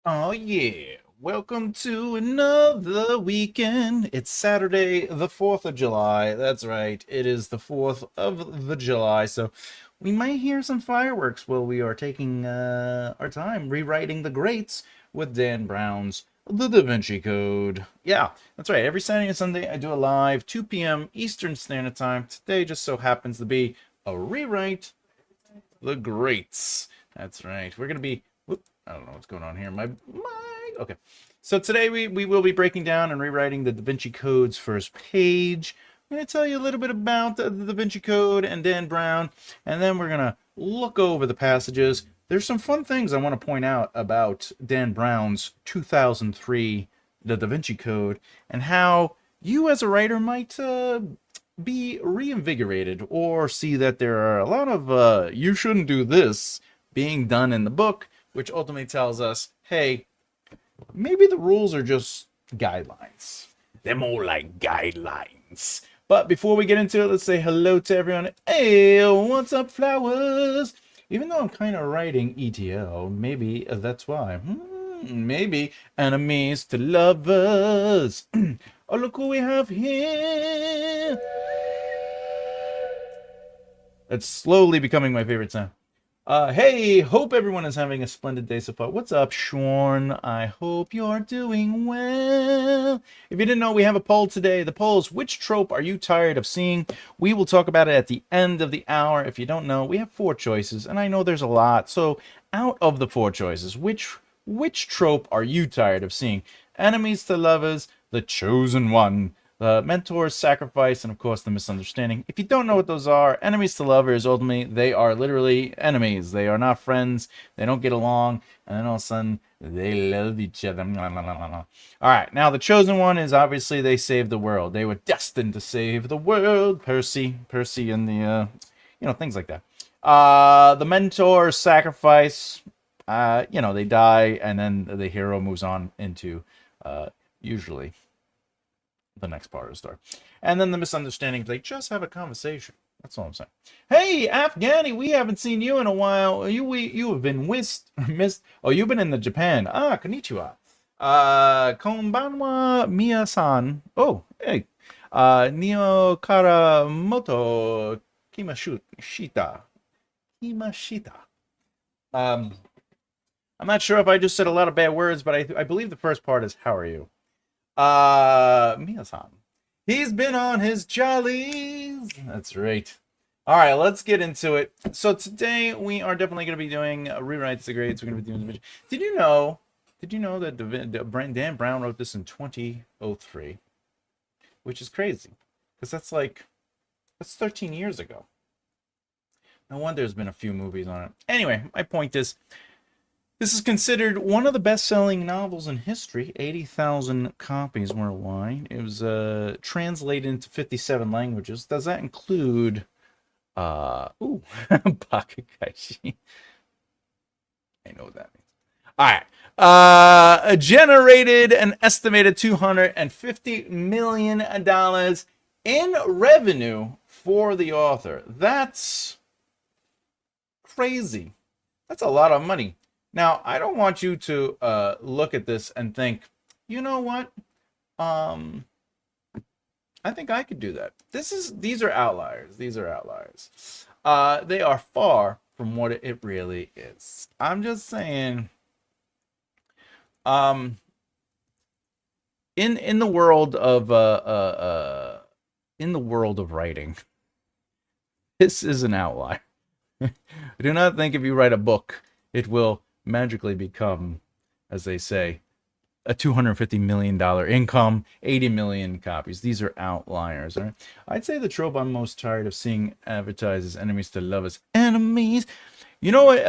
Oh, yeah. Welcome to another weekend. It's Saturday, the 4th of July. That's right. It is the 4th of the July. So we might hear some fireworks while we are taking our time rewriting the greats with Dan Brown's The Da Vinci Code. Yeah, that's right. Every Saturday and Sunday, I do a live 2 p.m. Eastern Standard Time. Today just so happens to be a rewrite the greats. That's right. We're going to be I don't know what's going on here. Okay. So today we will be breaking down and rewriting the Da Vinci Code's first page. I'm going to tell you a little bit about the Da Vinci Code and Dan Brown, and then we're going to look over the passages. There's some fun things I want to point out about Dan Brown's 2003 The Da Vinci Code and how you as a writer might be reinvigorated or see that there are a lot of you shouldn't do this being done in the book, which ultimately tells us, hey, maybe the rules are just guidelines. They're more like guidelines. But before we get into it, let's say hello to everyone. Hey, what's up, flowers? Even though I'm kind of writing ETL, maybe that's why. Maybe enemies to lovers. Oh, look who we have here. It's slowly becoming my favorite sound. Hey, hope everyone is having a splendid day so far. What's up, Shorn? I hope you're doing well. If you didn't know, we have a poll today. The poll is, which trope are you tired of seeing? We will talk about it at the end of the hour. If you don't know, we have 4 choices, and I know there's a lot. So out of the 4 choices, which trope are you tired of seeing? Enemies to lovers, the chosen one, the mentor's sacrifice, and of course the misunderstanding. If you don't know what those are, enemies to lovers, ultimately, they are literally enemies. They are not friends. They don't get along. And then all of a sudden, they love each other. All right, now the chosen one is obviously they saved the world. They were destined to save the world. Percy and the, things like that. The mentor's sacrifice, they die, and then the hero moves on into, usually, the next part of the story. And then the misunderstanding, they just have a conversation. That's all I'm saying. Hey, Afghani, we haven't seen you in a while. You have been missed. Oh, you've been in the Japan. Ah, konnichiwa. Konbanwa Miya-san. Oh, hey. Nio Karamoto Kimashita. Kimashita. I'm not sure if I just said a lot of bad words, but I believe the first part is, how are you? Miya-san. He's been on his jollies. That's right. All right, let's get into it. So today we are definitely going to be doing rewrites the grades. We're going to be doing. Did you know that Dan Brown wrote this in 2003, which is crazy, because that's 13 years ago. No wonder there's been a few movies on it. Anyway, my point is, this is considered one of the best-selling novels in history. 80,000 copies worldwide. It was translated into 57 languages. Does that include Bakakaishi? I know what that means. All right. Generated an estimated $250 million in revenue for the author. That's crazy. That's a lot of money. Now, I don't want you to look at this and think, you know what? I think I could do that. These are outliers. These are outliers. They are far from what it really is. I'm just saying. In the world of writing, this is an outlier. I do not think if you write a book, it will magically become, as they say, a $250 million income, 80 million copies. These are outliers. Right? I'd say the trope I'm most tired of seeing advertised is enemies to lovers. Enemies. You know what?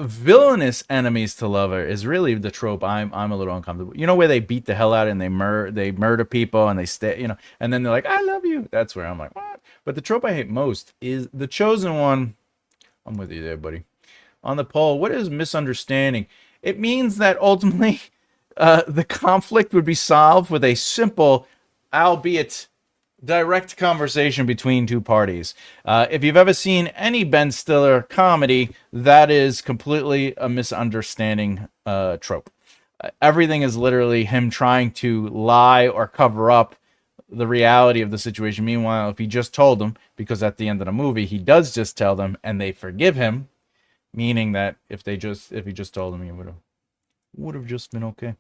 Villainous enemies to lover is really the trope I'm a little uncomfortable. You know where they beat the hell out and they murder people and they stay, and then they're like, I love you. That's where I'm like, what? But the trope I hate most is the chosen one. I'm with you there, buddy. On the poll, what is misunderstanding? It means that ultimately the conflict would be solved with a simple, albeit direct conversation between two parties. If you've ever seen any Ben Stiller comedy, that is completely a misunderstanding trope. Everything is literally him trying to lie or cover up the reality of the situation. Meanwhile, if he just told them, because at the end of the movie he does just tell them and they forgive him, meaning that if he just told them, he would have just been okay.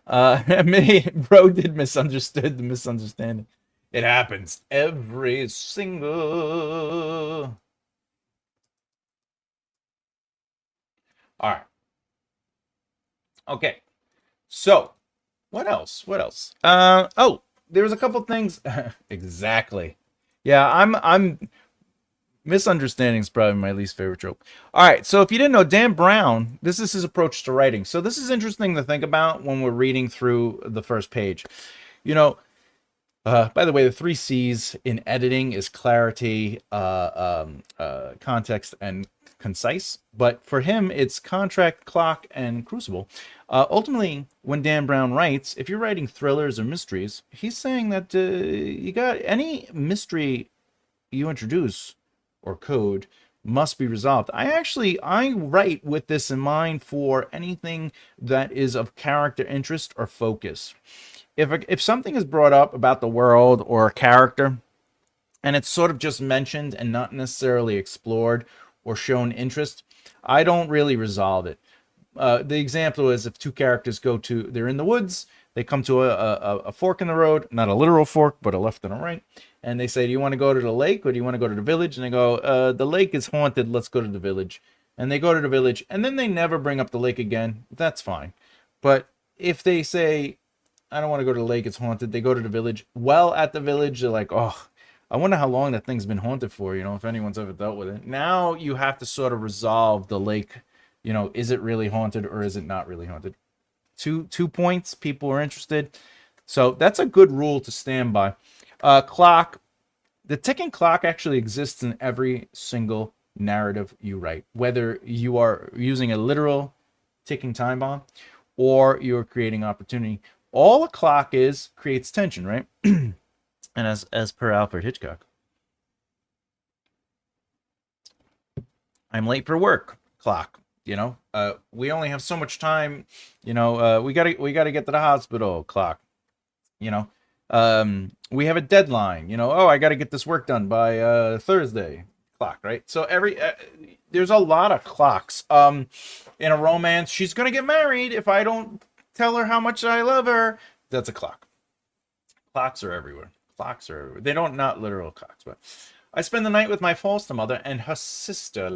Bro did misunderstood the misunderstanding. It happens every single. All right. Okay. So, what else? What else? Oh, there was a couple things. Exactly. Yeah, I'm misunderstanding is probably my least favorite trope. All right, so if you didn't know, Dan Brown, this is his approach to writing. So this is interesting to think about when we're reading through the first page. You know, by the way, the three C's in editing is clarity, context, and concise. But for him, it's contract, clock, and crucible. Ultimately, when Dan Brown writes, if you're writing thrillers or mysteries, he's saying that you got any mystery you introduce or code must be resolved. I write with this in mind for anything that is of character interest or focus. If something is brought up about the world or a character and it's sort of just mentioned and not necessarily explored or shown interest, I don't really resolve it. The example is if two characters they're in the woods, they come to a fork in the road, not a literal fork, but a left and a right. And they say, do you want to go to the lake or do you want to go to the village? And they go, the lake is haunted. Let's go to the village. And they go to the village and then they never bring up the lake again. That's fine. But if they say, I don't want to go to the lake, it's haunted, they go to the village. Well, at the village, they're like, oh, I wonder how long that thing's been haunted for, if anyone's ever dealt with it. Now you have to sort of resolve the lake. Is it really haunted or is it not really haunted? Two points, people are interested. So that's a good rule to stand by. Clock. The ticking clock actually exists in every single narrative you write, whether you are using a literal ticking time bomb or you're creating opportunity. All a clock creates tension, right? And as per Alfred Hitchcock, I'm late for work. Clock. We only have so much time. We gotta get to the hospital. Clock. We have a deadline. I gotta get this work done by Thursday. Clock, right? So there's a lot of clocks. In a romance, she's gonna get married if I don't tell her how much I love her. That's a clock. Clocks are everywhere. Clocks are everywhere. They don't not literal clocks, but I spent the night with my foster mother and her sister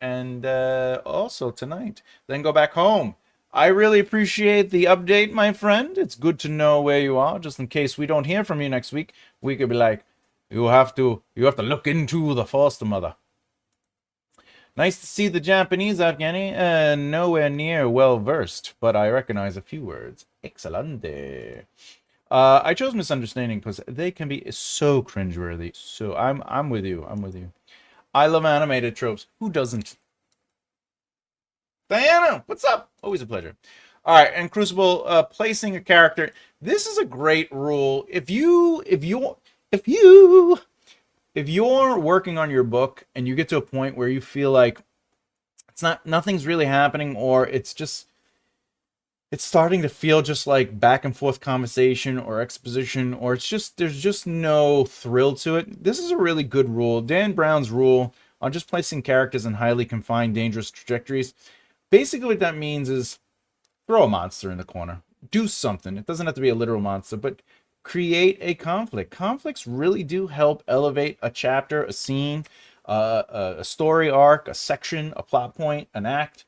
and also tonight. Then go back home. I really appreciate the update, my friend. It's good to know where you are, just in case we don't hear from you next week. We could be like, you have to look into the foster mother. Nice to see the Japanese, Afghani. Nowhere near well versed, but I recognize a few words. Excelente. I chose misunderstanding because they can be so cringeworthy. So I'm with you. I'm with you. I love animated tropes. Who doesn't? Diana, what's up? Always a pleasure. All right, and Crucible, placing a character. This is a great rule. If you're working on your book and you get to a point where you feel like nothing's really happening, or it's starting to feel just like back and forth conversation or exposition, or there's just no thrill to it. This is a really good rule. Dan Brown's rule on just placing characters in highly confined, dangerous trajectories. Basically what that means is throw a monster in the corner. Do something. It doesn't have to be a literal monster, but create a conflict. Conflicts really do help elevate a chapter, a scene, a story arc, a section, a plot point, an act.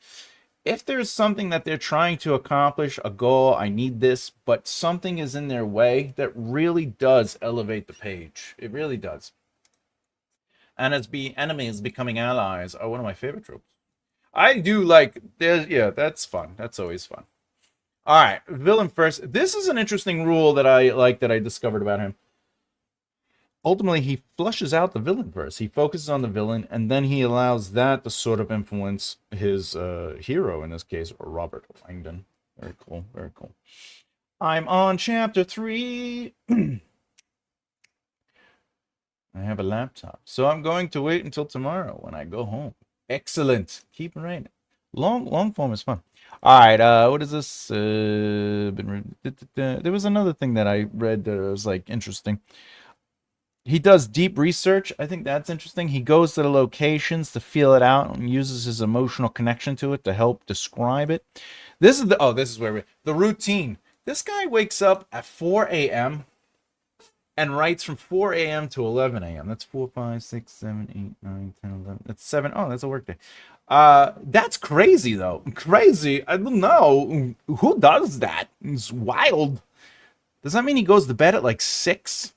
If there's something that they're trying to accomplish, a goal, I need this, but something is in their way, that really does elevate the page. It really does. And enemies becoming allies are one of my favorite tropes. I do like, that's fun. That's always fun. All right, villain first. This is an interesting rule that I like that I discovered about him. Ultimately, he flushes out the villain first. He focuses on the villain, and then he allows that to sort of influence his hero, in this case, Robert Langdon. Very cool, very cool. I'm on chapter 3. I have a laptop, so I'm going to wait until tomorrow when I go home. Excellent. Keep writing. Long form is fun. All right, what is this? There was another thing that I read that was like interesting. He does deep research. I think that's interesting. He goes to the locations to feel it out and uses his emotional connection to it to help describe it. This is where the routine. This guy wakes up at 4 a.m. and writes from 4 a.m. to 11 a.m. That's 4, 5, 6, 7, 8, 9, 10, 11. That's 7. Oh, that's a work day. That's crazy though. Crazy. I don't know who does that. It's wild. Does that mean he goes to bed at like 6?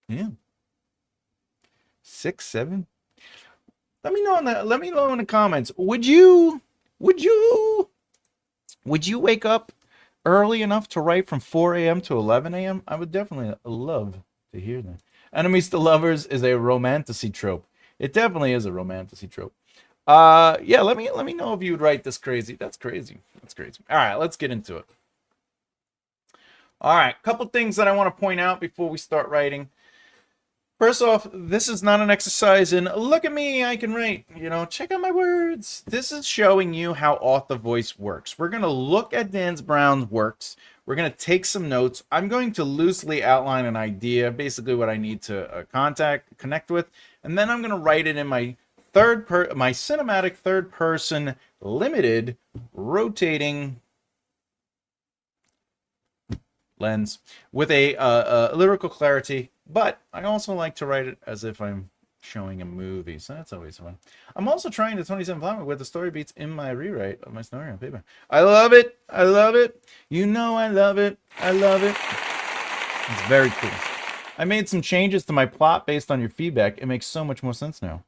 Yeah, 6, 7. Let me know in the comments. Would you would you wake up early enough to write from 4 a.m. to 11 a.m.? I would definitely love to hear that. Enemies to lovers is a romantasy trope. It definitely is a romantasy trope. Yeah, let me know if you would write this crazy. That's crazy. That's crazy. All right, let's get into it. All right, couple things that I want to point out before we start writing. First off, this is not an exercise in look at me, I can write. You know, check out my words. This is showing you how author voice works. We're going to look at Dan Brown's works. We're going to take some notes. I'm going to loosely outline an idea, basically what I need to connect with, and then I'm going to write it in my cinematic third person limited rotating lens with a lyrical clarity. But I also like to write it as if I'm showing a movie, so that's always fun. I'm also trying the 27 format with the story beats in my rewrite of my story on paper. I love it. I love it. You know I love it. I love it. It's very cool. I made some changes to my plot based on your feedback. It makes so much more sense now.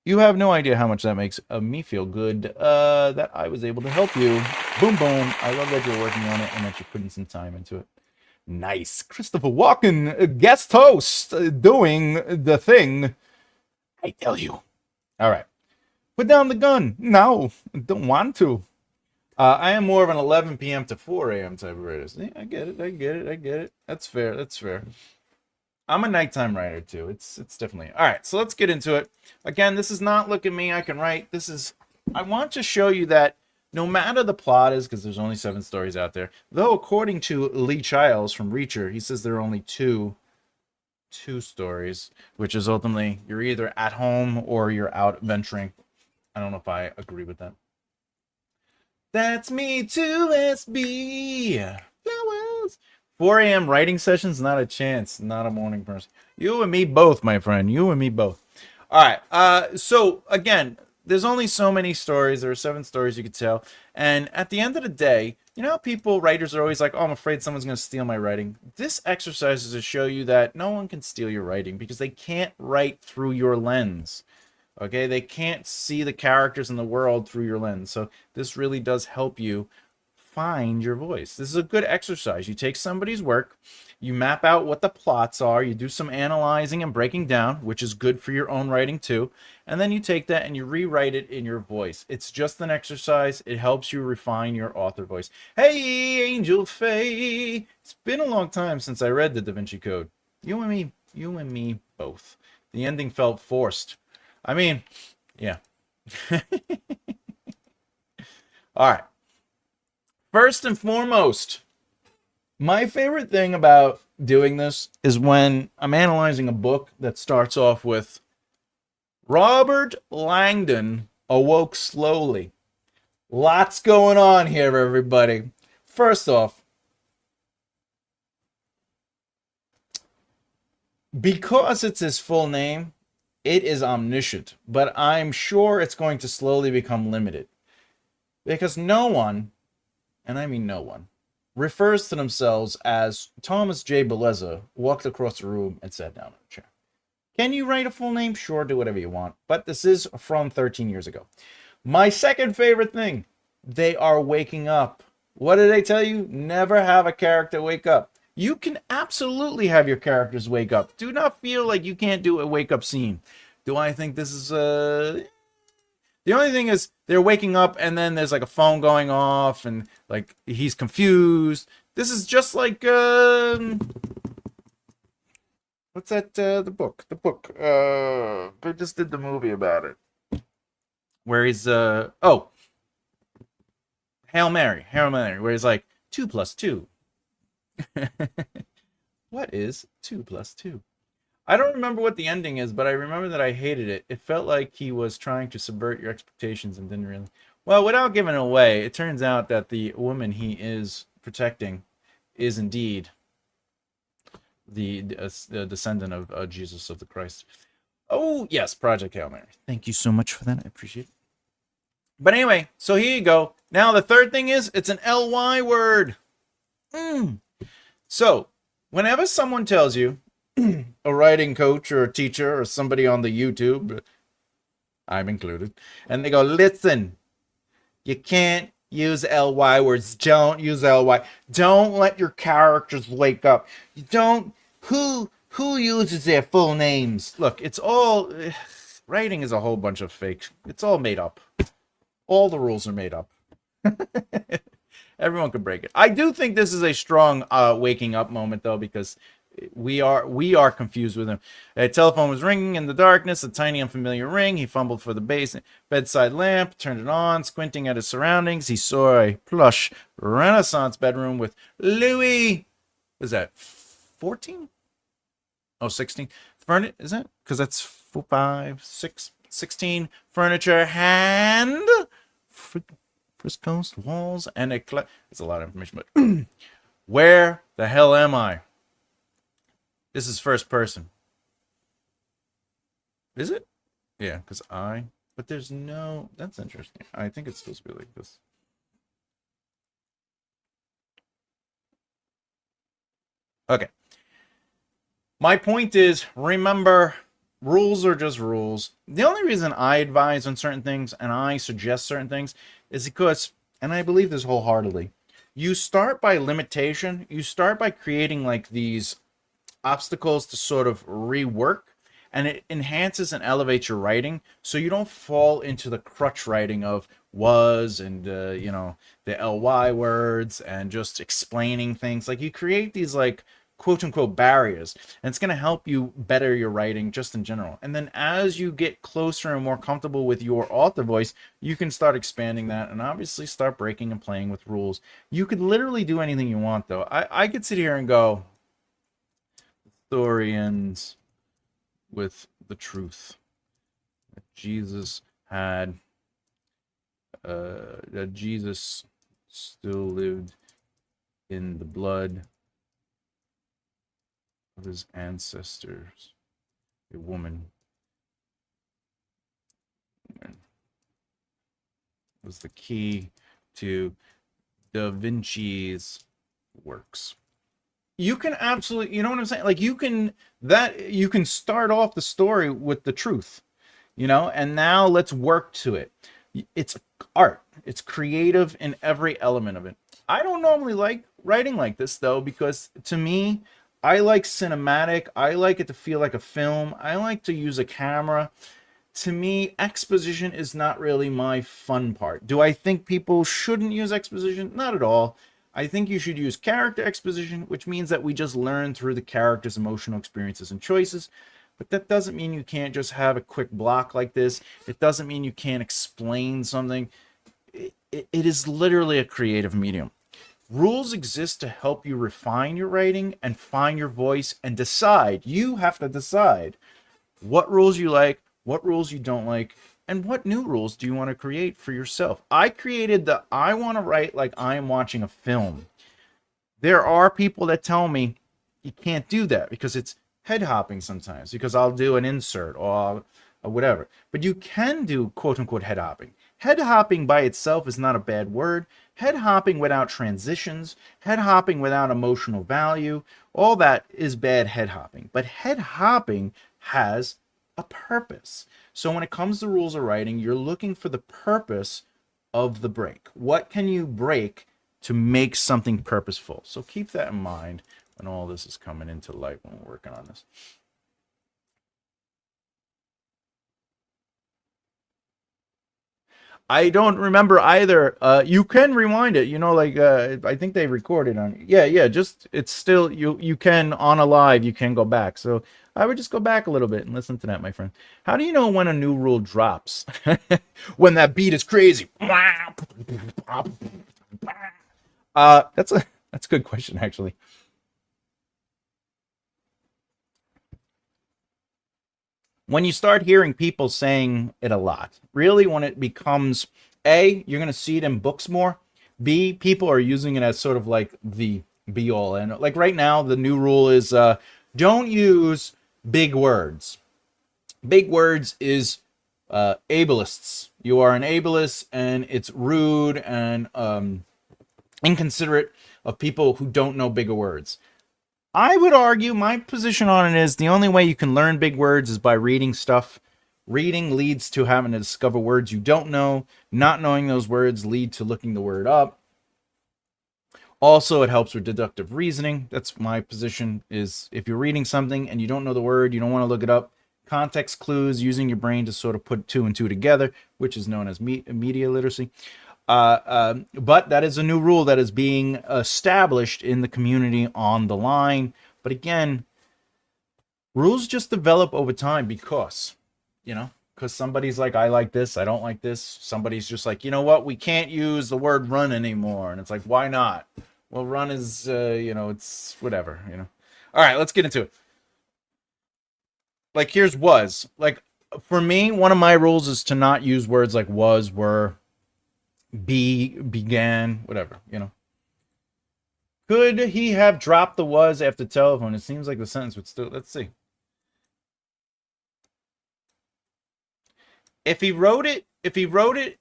You have no idea how much that makes me feel good that I was able to help you. Boom, boom. I love that you're working on it and that you're putting some time into it. Nice. Christopher Walken, guest host, doing the thing. I tell you. All right. Put down the gun. No, don't want to. I am more of an 11 p.m. to 4 a.m. type of writer. Yeah, I get it. I get it. I get it. That's fair. That's fair. I'm a nighttime writer too. It's definitely. All right, so let's get into it. Again, this is not look at me, I can write. This is I want to show you that no matter the plot is, because there's only 7 stories out there, though according to Lee Childs from Reacher, he says there are only two stories, which is ultimately you're either at home or you're out venturing. I don't know if I agree with that. That's me too, SB. Flowers. 4 a.m. writing sessions, not a chance. Not a morning person. You and me both, my friend. You and me both. All right. So again, there's only so many stories. There are 7 stories you could tell. And at the end of the day, you know how writers are always like, oh, I'm afraid someone's going to steal my writing. This exercise is to show you that no one can steal your writing because they can't write through your lens. Okay? They can't see the characters in the world through your lens. So this really does help you find your voice. This is a good exercise. You take somebody's work, you map out what the plots are, you do some analyzing and breaking down, which is good for your own writing too, and then you take that and you rewrite it in your voice. It's just an exercise. It helps you refine your author voice. Hey, Angel Faye! It's been a long time since I read the Da Vinci Code. You and me both. The ending felt forced. I mean, yeah. All right. First and foremost, my favorite thing about doing this is when I'm analyzing a book that starts off with Robert Langdon awoke slowly. Lots going on here, everybody. First off, because it's his full name, it is omniscient, but I'm sure it's going to slowly become limited. Because no one, and I mean no one, refers to themselves as Thomas J. Bellezza walked across the room and sat down in a chair. Can you write a full name? Sure, do whatever you want. But this is from 13 years ago. My second favorite thing, they are waking up. What did they tell you? Never have a character wake up. You can absolutely have your characters wake up. Do not feel like you can't do a wake-up scene. Do I think this is The only thing is they're waking up and then there's like a phone going off and like he's confused. This is just like What's that? The book. The book. They just did the movie about it. Where he's oh, Hail Mary. Hail Mary. Where he's like 2 + 2. What is 2 + 2? I don't remember what the ending is, but I remember that I hated it. It felt like he was trying to subvert your expectations and didn't really. Well, without giving it away, it turns out that the woman he is protecting is indeed the descendant of Jesus of the Christ. Oh, yes, Project Hail Mary. Thank you so much for that. I appreciate it. But anyway, so here you go. Now, the third thing is it's an ly word. So, whenever someone tells you, a writing coach or a teacher or somebody on the YouTube, I'm included, and they go, listen, you can't use ly words. Don't use ly. Don't let your characters wake up. You don't. Who uses their full names? Look, it's all writing is a whole bunch of fake. It's all made up. All the rules are made up. Everyone can break it. I do think this is a strong waking up moment, though, because we are confused with him. A telephone was ringing in the darkness, a tiny unfamiliar ring. He fumbled for the bedside lamp, turned it on, squinting at his surroundings. He saw a plush Renaissance bedroom with Louis. Is that 14? Oh, 16. Is that? Because that's 4, 5, 6, 16. Furniture and frescoes, walls, and it's a lot of information, but where the hell am I? This is first person. Is it? Yeah, because but there's no, that's interesting. I think it's supposed to be like this. Okay. My point is, remember, rules are just rules. The only reason I advise on certain things and I suggest certain things is because, and I believe this wholeheartedly, you start by limitation. You start by creating like these obstacles to sort of rework, and it enhances and elevates your writing so you don't fall into the crutch writing of was and the ly words and just explaining things. Like, you create these like quote unquote barriers, and it's going to help you better your writing just in general. And then as you get closer and more comfortable with your author voice, you can start expanding that and obviously start breaking and playing with rules. You could literally do anything you want, though. I could sit here and go, story ends with the truth that Jesus had, that Jesus still lived in the blood of his ancestors. A woman was the key to Da Vinci's works. You can absolutely, you know what I'm saying? Like, you can start off the story with the truth, and now let's work to it. It's art. It's creative in every element of it. I don't normally like writing like this, though, because to me, I like cinematic. I like it to feel like a film. I like to use a camera. To me, exposition is not really my fun part. Do I think people shouldn't use exposition? Not at all. I think you should use character exposition, which means that we just learn through the character's emotional experiences and choices. But that doesn't mean you can't just have a quick block like this. It doesn't mean you can't explain something. It is literally a creative medium. Rules exist to help you refine your writing and find your voice and decide. You have to decide what rules you like, what rules you don't like, and what new rules do you want to create for yourself. I created I want to write like I am watching a film. There are people that tell me you can't do that because it's head hopping sometimes, because I'll do an insert or whatever. But you can do quote unquote head hopping. Head hopping by itself is not a bad word. Head hopping without transitions, head hopping without emotional value, all that is bad head hopping. But head hopping has a purpose. So when it comes to rules of writing, you're looking for the purpose of the break. What can you break to make something purposeful? So keep that in mind when all this is coming into light when we're working on this. I don't remember either. You can rewind it, I think they recorded on. Yeah, just it's still you can on a live, you can go back. So I would just go back a little bit and listen to that, my friend. How do you know when a new rule drops? When that beat is crazy. That's a good question, actually. When you start hearing people saying it a lot, really when it becomes A, you're going to see it in books more. B, people are using it as sort of like the be all. And like right now, the new rule is don't use big words. Big words is ableists. You are an ableist, and it's rude and inconsiderate of people who don't know bigger words. I would argue my position on it is the only way you can learn big words is by reading stuff. Reading leads to having to discover words you don't know. Not knowing those words lead to looking the word up. Also, it helps with deductive reasoning. That's my position, is if you're reading something and you don't know the word, you don't want to look it up, context clues, using your brain to sort of put two and two together, which is known as media literacy. But that is a new rule that is being established in the community on the line. But again, rules just develop over time because somebody's like, I like this, I don't like this. Somebody's just like, you know what, we can't use the word run anymore. And it's like, why not? Well, run is, it's whatever, All right, let's get into it. Like, here's was. Like, for me, one of my rules is to not use words like was, were, be, began, whatever, Could he have dropped the was after telephone? It seems like the sentence would still, let's see. If he wrote it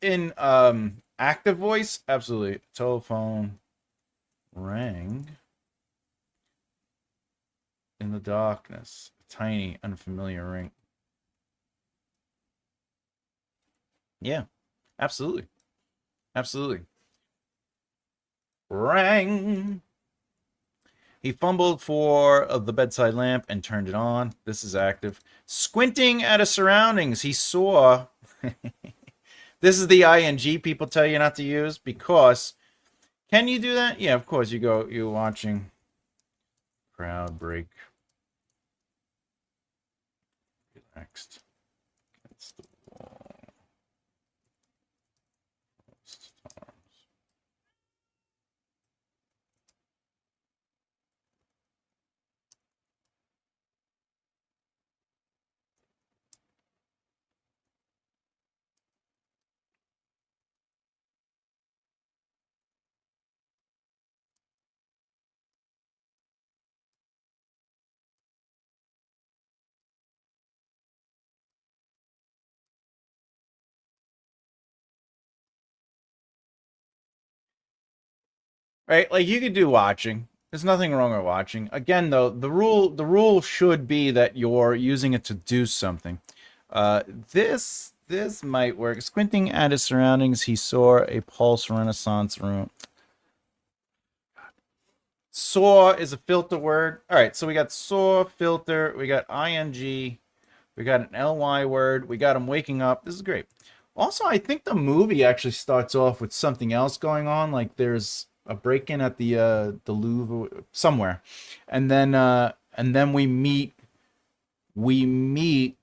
in active voice, absolutely. Telephone rang in the darkness. A tiny, unfamiliar ring. Yeah, absolutely. Absolutely. Rang. He fumbled for the bedside lamp and turned it on. This is active. Squinting at his surroundings, he saw. This is the ing people tell you not to use because. Can you do that? Yeah, of course. You're watching. Crowd break. Relaxed. Against the wall. Right? Like you could do watching. There's nothing wrong with watching. Again, though, the rule should be that you're using it to do something. This might work. Squinting at his surroundings, he saw a Pulse Renaissance room. Saw is a filter word. All right, so we got saw, filter, we got ing, we got an ly word, we got him waking up. This is great. Also, I think the movie actually starts off with something else going on. Like there's a break-in at the Louvre somewhere, and then we meet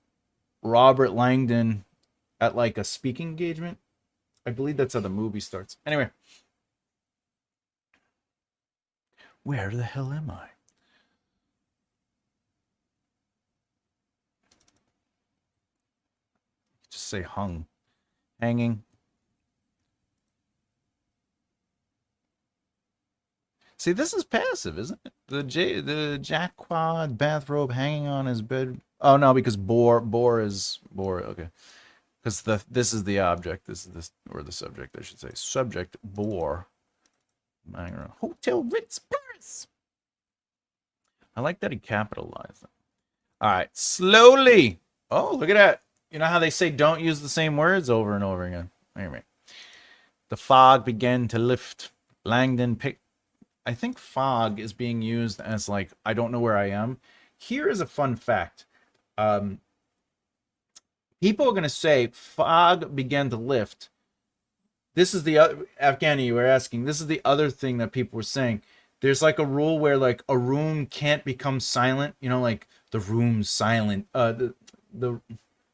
Robert Langdon at like a speaking engagement. I believe that's how the movie starts. Anyway, where the hell am I? Just say hung, hanging. See, this is passive, isn't it? The Jacquard bathrobe hanging on his bed. Oh no, because bore is bore. Okay, because this is the object. This is this or the subject, I should say. Subject bore. Hotel Ritz Paris. I like that he capitalized it. All right, slowly. Oh, look at that. You know how they say don't use the same words over and over again. Anyway, the fog began to lift. Langdon picked. I think fog is being used as like, I don't know where I am. Here is a fun fact. People are going to say fog began to lift. This is the Afghani you were asking. This is the other thing that people were saying. There's like a rule where like a room can't become silent. Like The room silent. The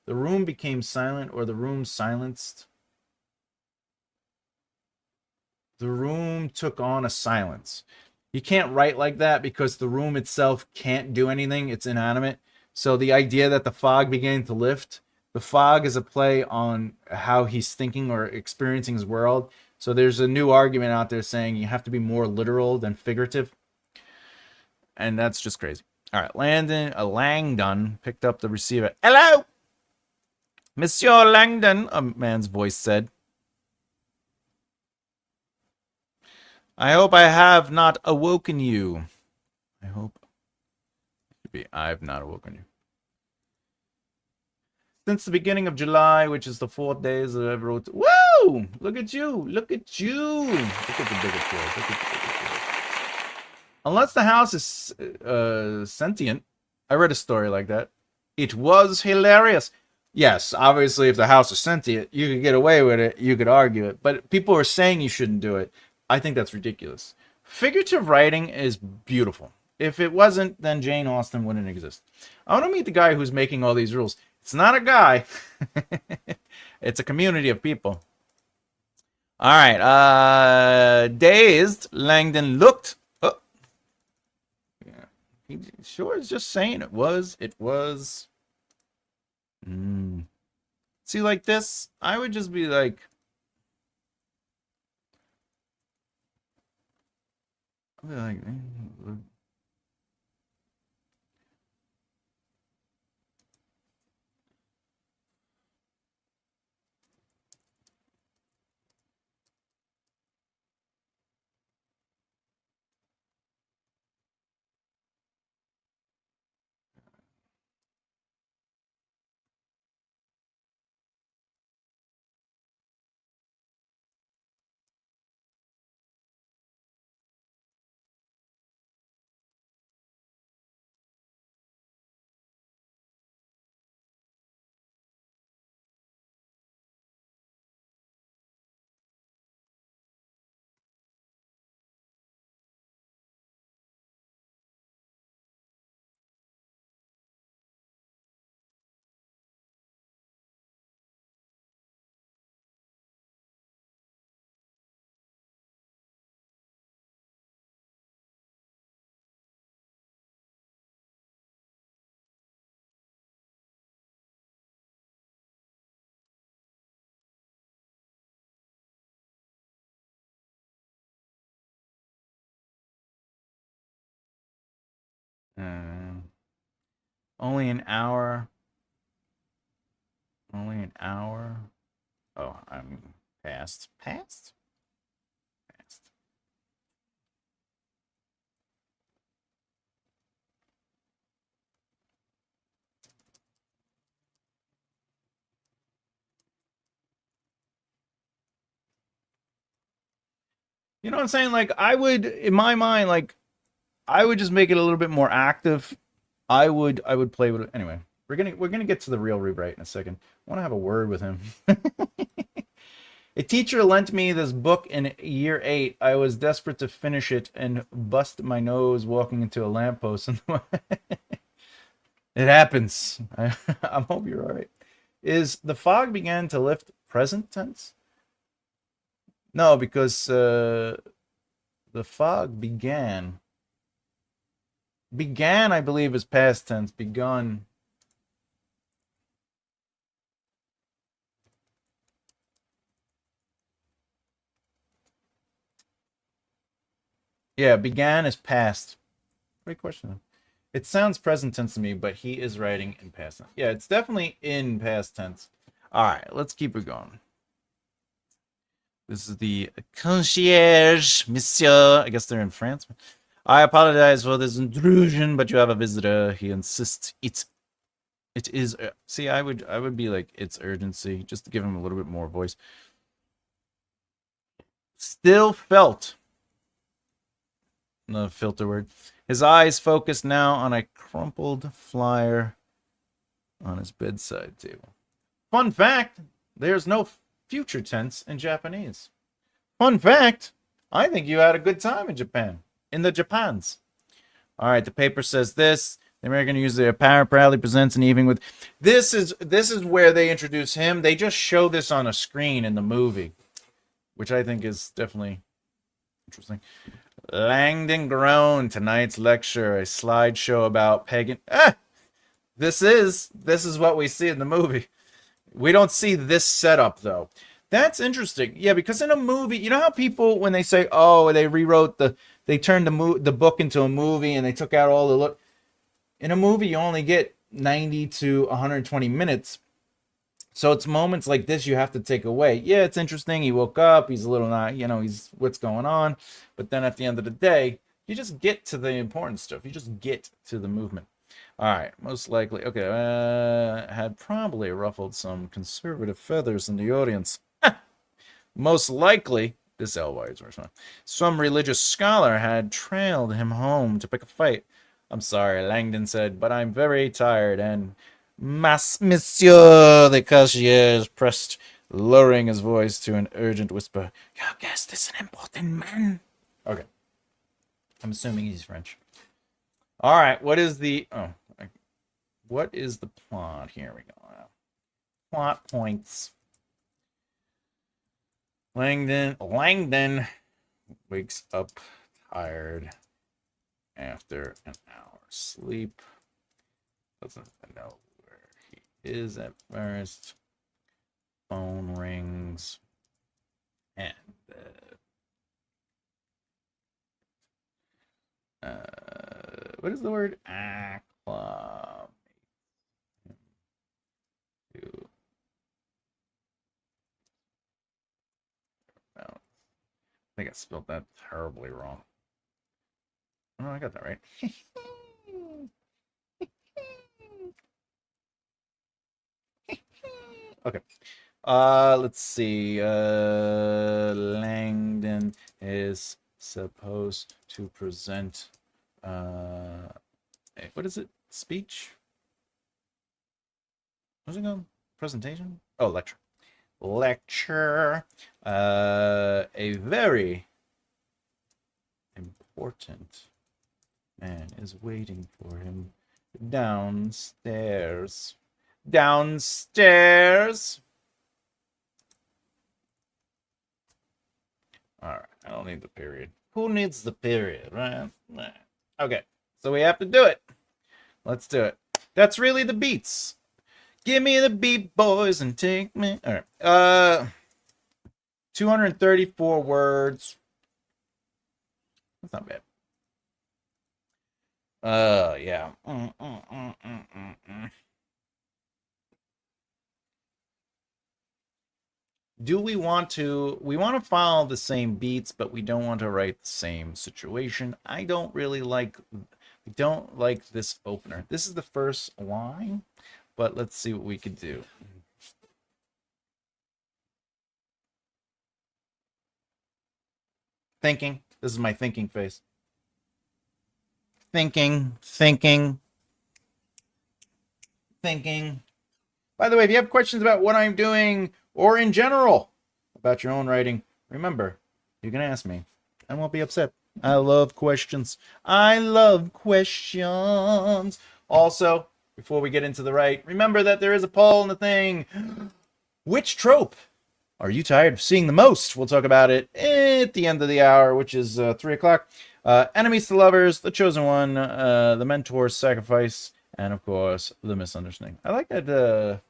room became silent, or the room silenced. The room took on a silence. You can't write like that because the room itself can't do anything. It's inanimate. So the idea that the fog began to lift, the fog is a play on how he's thinking or experiencing his world. So there's a new argument out there saying you have to be more literal than figurative. And that's just crazy. All right, Langdon picked up the receiver. Hello, Monsieur Langdon, a man's voice said. I hope I have not awoken you. I hope. I've not awoken you. Since the beginning of July, which is the 4th days that I've wrote. Woo! Look at you! Look at you! Look at the bigger field. Look at the bigger field. Unless the house is sentient. I read a story like that. It was hilarious. Yes, obviously, if the house is sentient, you could get away with it. You could argue it. But people are saying you shouldn't do it. I think that's ridiculous. Figurative writing is beautiful. If it wasn't, then Jane Austen wouldn't exist. I want to meet the guy who's making all these rules. It's not a guy. It's a community of people. All right. Dazed, Langdon looked. Oh. Yeah. He sure is just saying it was. It was. See, like this, I would just be like. I'd be like. Only an hour. Only an hour. Oh, I'm past. Past? Past. You know what I'm saying? Like, I would, in my mind, like, I would just make it a little bit more active. I would play with it. Anyway, we're gonna get to the real rewrite in a second. I want to have a word with him. A teacher lent me this book in year 8. I was desperate to finish it and bust my nose walking into a lamppost. It happens. I hope you're all right. Is the fog began to lift present tense? No, because the fog began. Began, I believe, is past tense. Begun. Yeah, began is past. Great question. It sounds present tense to me, but he is writing in past tense. Yeah, it's definitely in past tense. All right, let's keep it going. This is the concierge, monsieur. I guess they're in France. I apologize for this intrusion, but you have a visitor. He insists it is. See, I would be like, it's urgency, just to give him a little bit more voice. Still felt. No filter word. His eyes focused now on a crumpled flyer on his bedside table. Fun fact, there's no future tense in Japanese. Fun fact, I think you had a good time in Japan. In the Japans. All right, the paper says this. The American uses their power proudly presents an evening with. This is where they introduce him. They just show this on a screen in the movie, which I think is definitely interesting. Langdon groaned. Tonight's lecture, a slideshow about pagan. This is what we see in the movie. We don't see this setup though. That's interesting. Yeah, because in a movie, you know how people when they say, "Oh, they turned the book into a movie and they took out all the look." In a movie, you only get 90 to 120 minutes. So it's moments like this you have to take away. Yeah, it's interesting. He woke up. He's a little not, he's what's going on. But then at the end of the day, you just get to the important stuff. You just get to the movement. All right, most likely. Okay, had probably ruffled some conservative feathers in the audience. Most likely, this Ly is worse. Some religious scholar had trailed him home to pick a fight. I'm sorry, Langdon said, but I'm very tired and Monsieur the concierge pressed, lowering his voice to an urgent whisper. Your guest is an important man. Okay. I'm assuming he's French. All right, what is the plot? Here we go. Plot points. Langdon wakes up tired after an hour's sleep. Doesn't know where he is at first. Phone rings. And what is the word? Acclimate. I think I spelled that terribly wrong. Oh, I got that right. Okay. Let's see. Langdon is supposed to present. What is it? Speech? What's it called? Presentation? Oh, lecture. Lecture. A very important man is waiting for him downstairs. Downstairs. All right, I don't need the period. Who needs the period, right? Okay, so we have to do it. Let's do it. That's really the beats. Give me the beat, boys, and take me. All right. 234 words. That's not bad. Yeah. Do we want to follow the same beats, but we don't want to write the same situation? I don't like this opener. This is the first line, but let's see what we could do. Thinking. This is my thinking face. Thinking. By the way, if you have questions about what I'm doing or in general about your own writing, remember, you can ask me. I won't be upset. I love questions. Also, before we get into the remember that there is a poll in the thing. Which trope are you tired of seeing the most? We'll talk about it at the end of the hour, which is 3 o'clock. Enemies to lovers, the chosen one, the mentor's sacrifice, and of course, the misunderstanding. I like that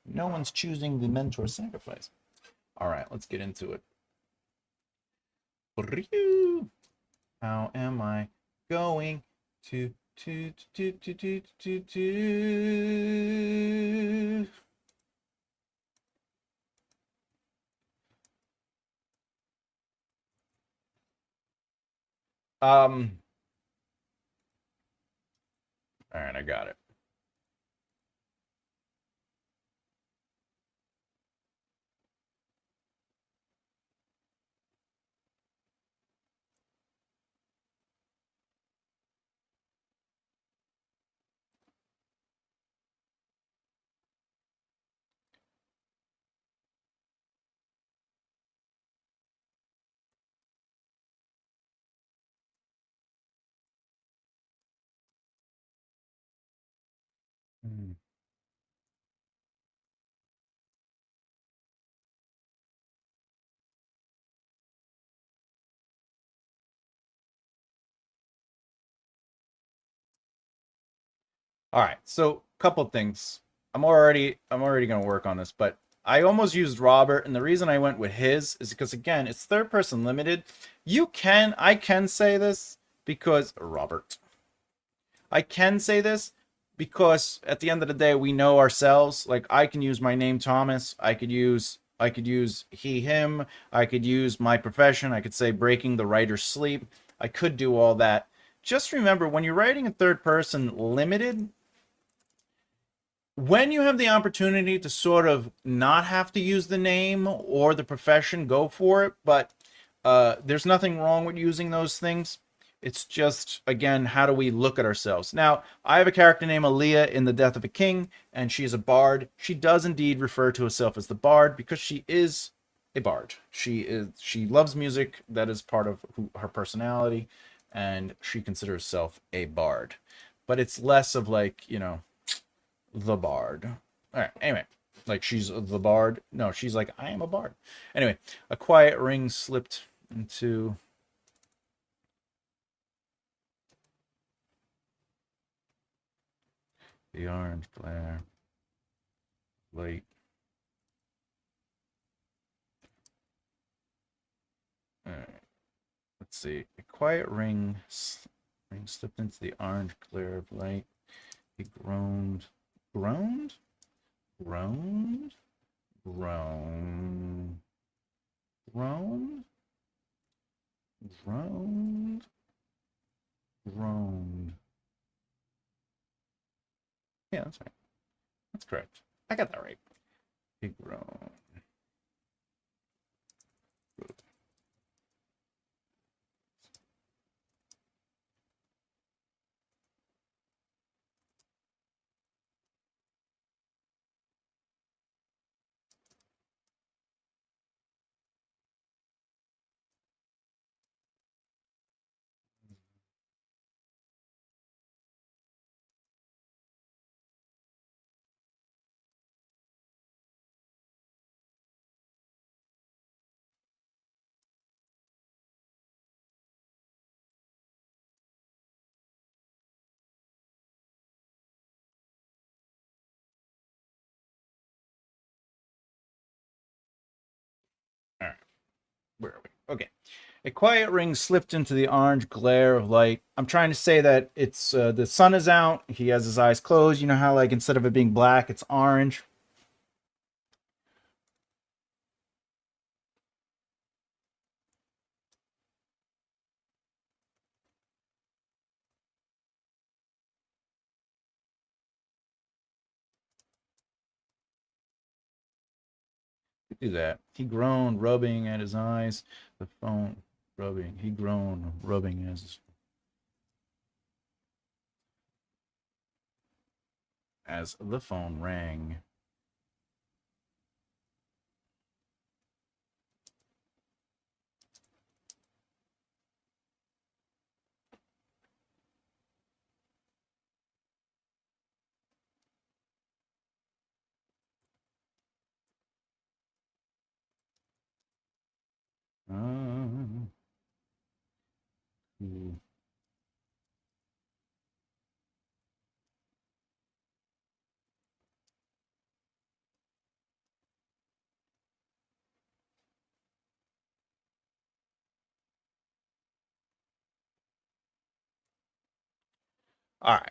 no one's choosing the mentor's sacrifice. All right, let's get into it. How am I going to all right, I got it. Mm. All right, so couple things. I'm already gonna work on this, but I almost used Robert, and the reason I went with his is because again, it's third person limited. I can say this because Robert. I can say this because at the end of the day, we know ourselves. Like I can use my name Thomas. I could use he him. I could use my profession. I could say breaking the writer's sleep. I could do all that. Just remember when you're writing in third person limited, when you have the opportunity to sort of not have to use the name or the profession, go for it. But there's nothing wrong with using those things. It's just, again, how do we look at ourselves? Now, I have a character named Aaliyah in The Death of a King, and she is a bard. She does indeed refer to herself as the bard because she is a bard. She loves music. That is part of her personality, and she considers herself a bard. But it's less of like, the bard. All right. Anyway, like she's the bard. No, she's like I am a bard. Anyway, a quiet ring slipped into the orange glare light. All right. Let's see. A quiet ring slipped into the orange glare of light. He groaned, groaned, groaned, groaned, groaned, groaned, groaned. Yeah, that's right. That's correct. I got that right. He groaned. All right. Where are we? Okay. A quiet ring slipped into the orange glare of light. I'm trying to say that it's the sun is out. He has his eyes closed. You know how like instead of it being black, it's orange. Do that. He groaned, rubbing at his eyes. The phone rubbing. He groaned, rubbing as the phone rang. Uh, all right.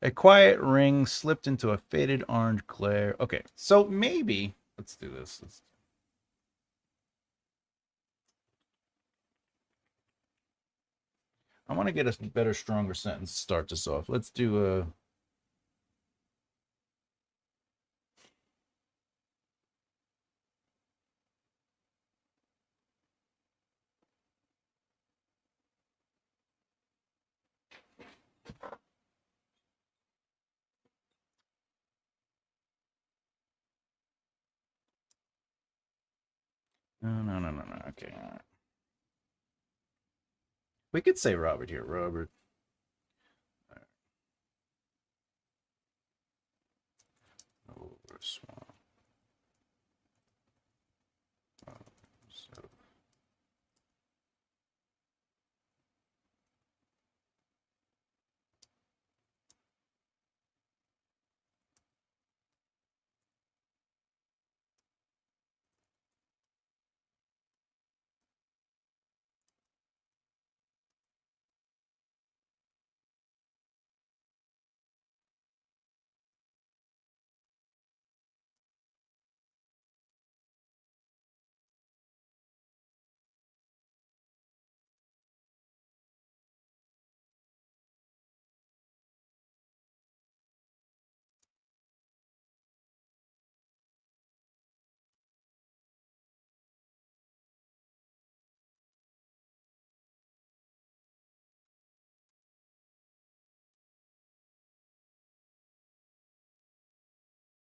A quiet ring slipped into a faded orange glare. Okay, so maybe let's do this. I want to get a better, stronger sentence to start this off. Let's do a. No, no, no, no, no. Okay, all right. We could say Robert here. Robert. over, swallow. So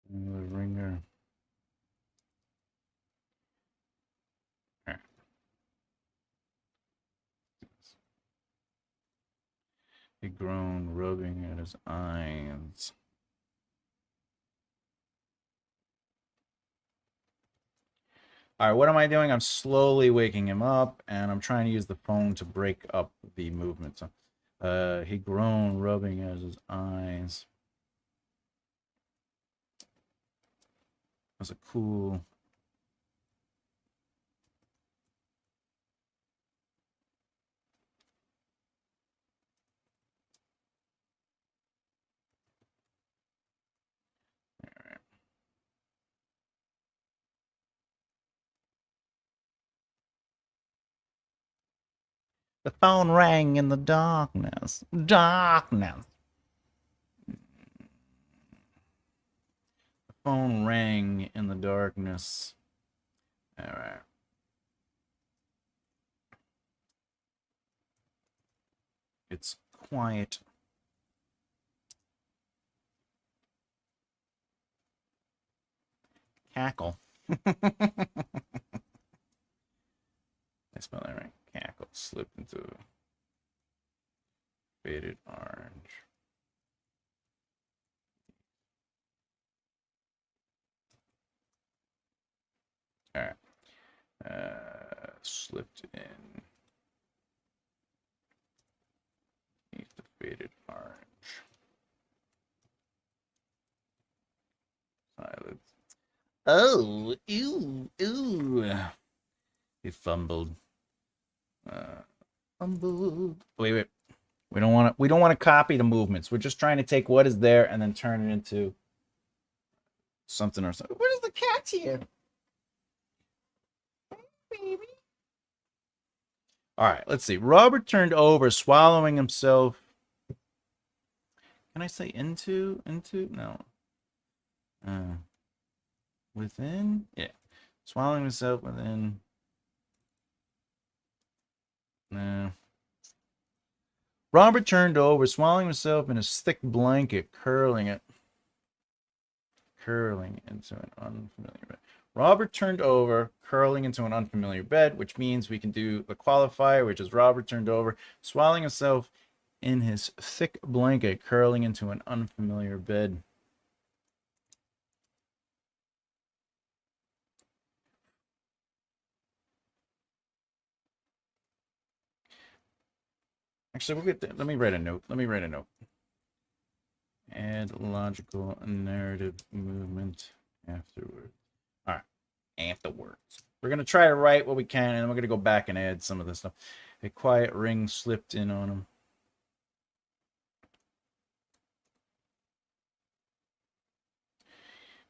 the ringer. He groaned, rubbing at his eyes. All right, what am I doing? I'm slowly waking him up, and I'm trying to use the phone to break up the movement. So, he groaned, rubbing at his eyes. It was a cool... The phone rang in the darkness. Darkness. The phone rang in the darkness. All right. It's quiet. Cackle. I spell that right. Cackle slipped into faded orange. All right. Slipped in. Needs the faded orange. Silence. Oh, ooh. He fumbled. Fumbled. Wait. We don't want to copy the movements. We're just trying to take what is there and then turn it into something or something. Where's the cat here? Baby. All right, let's see. Robert turned over, swallowing himself. Can I say into? Into? No. Within? Yeah. Swallowing himself within. No. Robert turned over, swallowing himself in his thick blanket, curling into an unfamiliar bed. Robert turned over, curling into an unfamiliar bed, which means we can do the qualifier, which is Robert turned over, swallowing himself in his thick blanket, curling into an unfamiliar bed. Actually, we'll get there. Let me write a note. Add logical narrative movement afterwards. All right, afterwards. We're going to try to write what we can, and then we're going to go back and add some of this stuff. A quiet ring slipped in on him.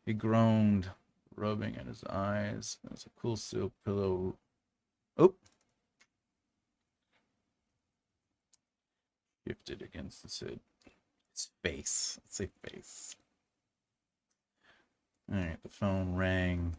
He groaned, rubbing at his eyes. There's a cool silk pillow. Oh! Shifted against his head. His face. Let's say face. All right, the phone rang.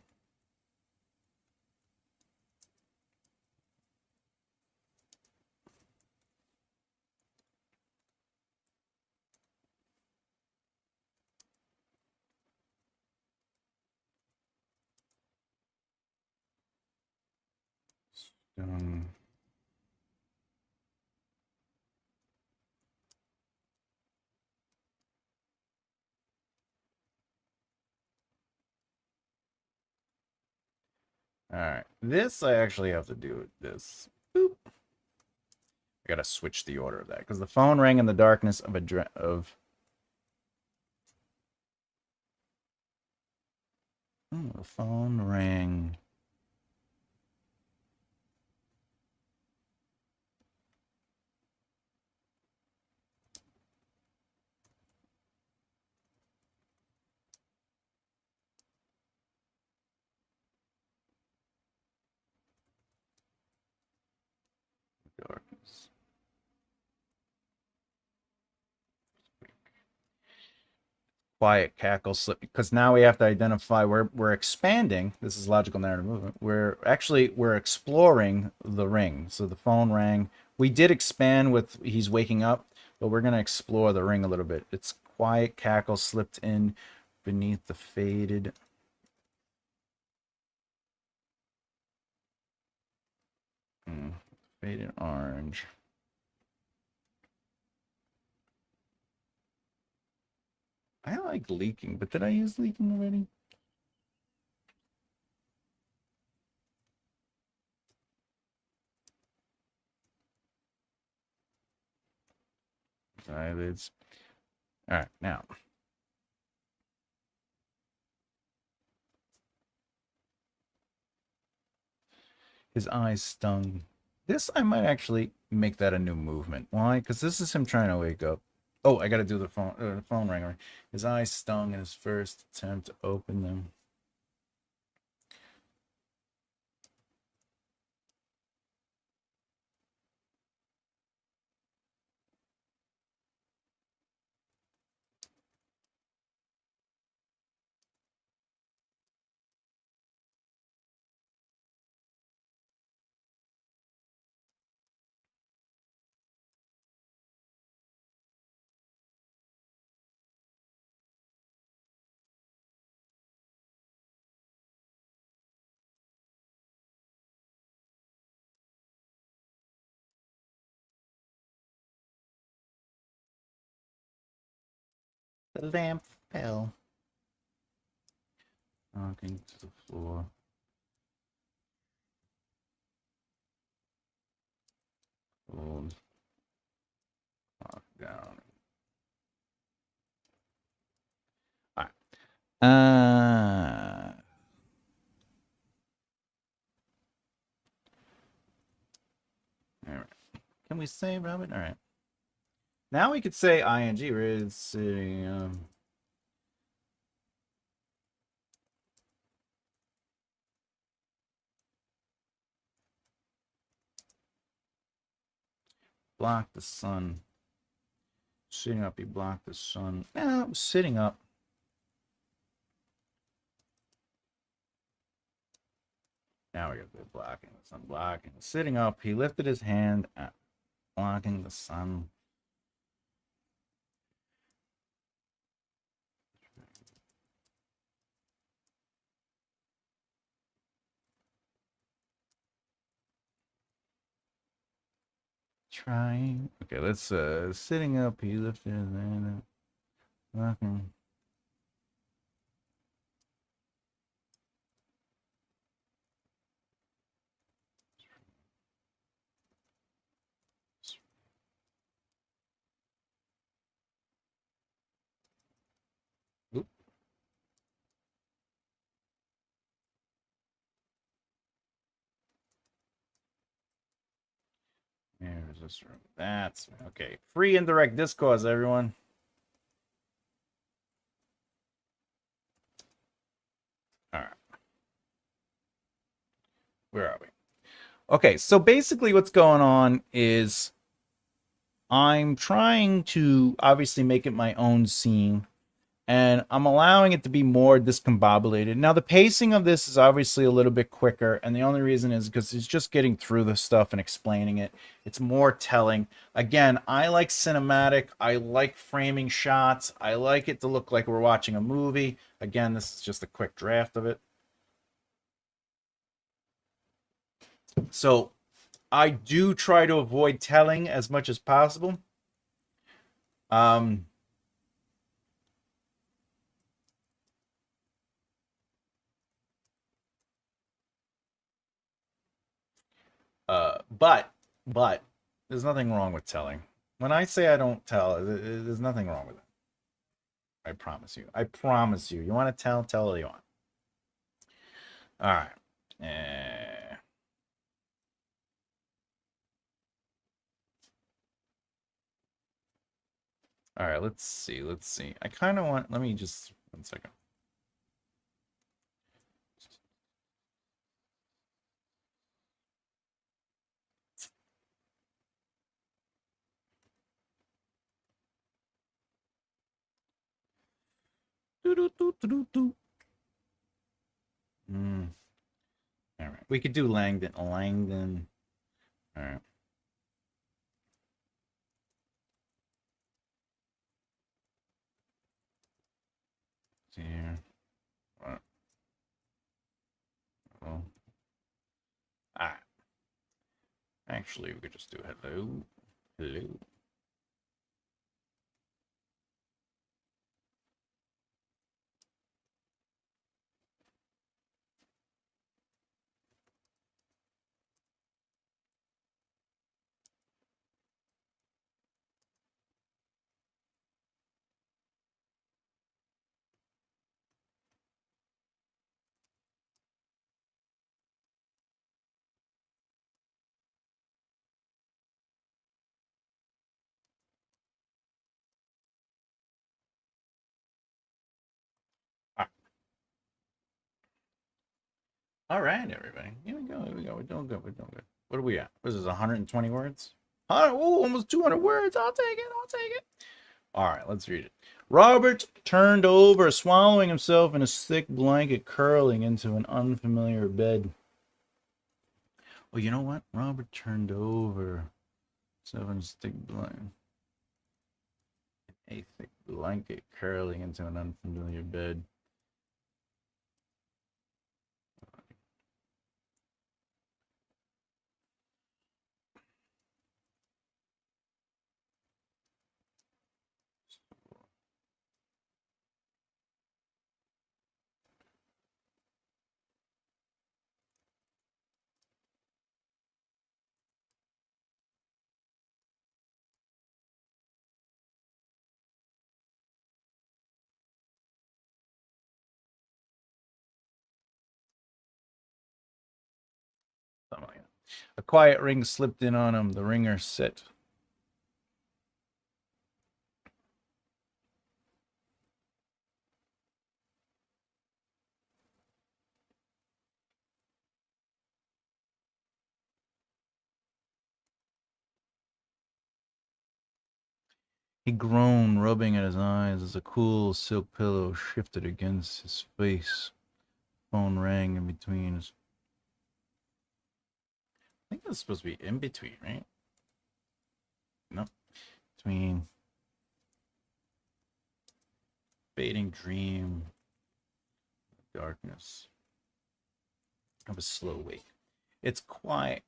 All right, this I actually have to do with this. Boop. I gotta switch the order of that because the phone rang in the darkness of the phone rang. Darkness. Quiet cackle slip because now we have to identify where we're expanding. This is logical narrative movement. We're exploring the ring. So the phone rang. We did expand with he's waking up, but we're gonna explore the ring a little bit. It's quiet cackle slipped in beneath the faded faded orange. I like leaking, but did I use leaking already? Eyelids. All right, now. His eyes stung. This, I might actually make that a new movement. Why? Because this is him trying to wake up. Oh, I got to do the phone ringer. His eyes stung in his first attempt to open them. The lamp fell. Knocking to the floor. Hold. Knock down. All right. All right. Can we say Robin? All right. Now we could say ing. We're sitting. Block the sun. Sitting up, he blocked the sun. Yeah, it was sitting up. Now we got the blocking the sun, blocking. Sitting up, he lifted his hand at blocking the sun. Trying. Okay, let's sitting up, he lifted his hand at blocking. Oop. There's this room. That's okay. Free indirect discourse, everyone. All right. Where are we? Okay, so basically what's going on is I'm trying to obviously make it my own scene, and I'm allowing it to be more discombobulated. Now, the pacing of this is obviously a little bit quicker, and the only reason is because it's just getting through the stuff and explaining it. It's more telling. Again, I like cinematic. I like framing shots. I like it to look like we're watching a movie. Again, this is just a quick draft of it. So I do try to avoid telling as much as possible. Um, But there's nothing wrong with telling. When I say I don't tell, there's nothing wrong with it. I promise you. I promise you. You want to tell? Tell all you want. All right. All right, let's see. Let's see. I kind of want, let me just, 1 second. All right, we could do Langdon. Langdon. All right. See here. What? Well, actually, we could just do hello. Hello. All right, everybody. Here we go. Here we go. We're doing good. We're doing good. What are we at? What is this? 120 words? Oh, almost 200 words. I'll take it. I'll take it. All right, let's read it. Robert turned over, swallowing himself in a thick blanket, curling into an unfamiliar bed. Oh, you know what? Robert turned over, himself in a thick blanket, curling into an unfamiliar bed. Something like that. A quiet ring slipped in on him. The ringer sit. He groaned, rubbing at his eyes as a cool silk pillow shifted against his face. Phone rang in between his... I think that's supposed to be in between, right? No. Between fading dream, darkness of a slow wake. Its quiet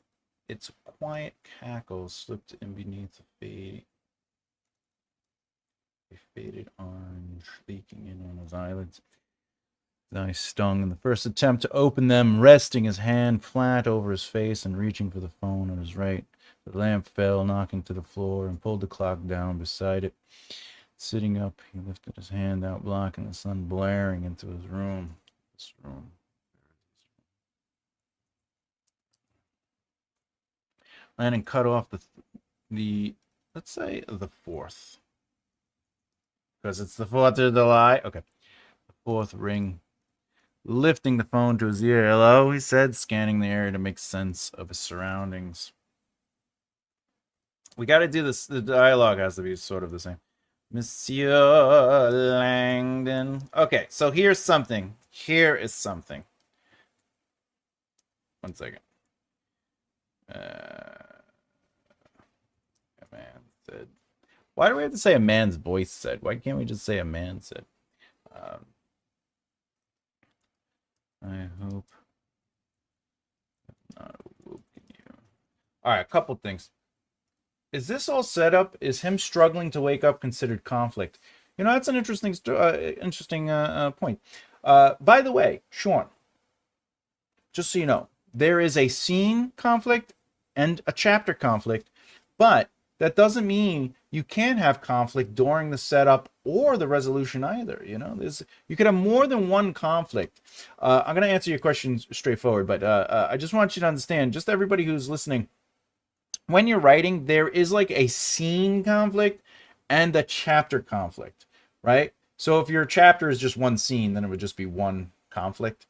cackle slipped in beneath a faded orange leaking in on his eyelids. His eyes stung in the first attempt to open them, resting his hand flat over his face and reaching for the phone on his right. The lamp fell, knocking to the floor, and pulled the clock down beside it. Sitting up, he lifted his hand out, blocking the sun blaring into his room. This room. Landon cut off the let's say the 4th. Because it's the 4th of July. Okay. The 4th ring. Lifting the phone to his ear. Hello, he said, scanning the area to make sense of his surroundings. We got to do this. The dialogue has to be sort of the same. Monsieur Langdon. Okay, so here's something. Here is something. 1 second. A man said. Why do we have to say a man's voice said? Why can't we just say a man said? I hope I've not awoken you. All right, a couple things. Is this all set up? Is him struggling to wake up considered conflict? You know, that's an interesting point. By the way, Sean, just so you know, there is a scene conflict and a chapter conflict, but that doesn't mean you can't have conflict during the setup or the resolution either. You know, you could have more than one conflict. I'm going to answer your question straightforward, but I just want you to understand, just everybody who's listening, when you're writing, there is like a scene conflict and a chapter conflict, right? So if your chapter is just one scene, then it would just be one conflict.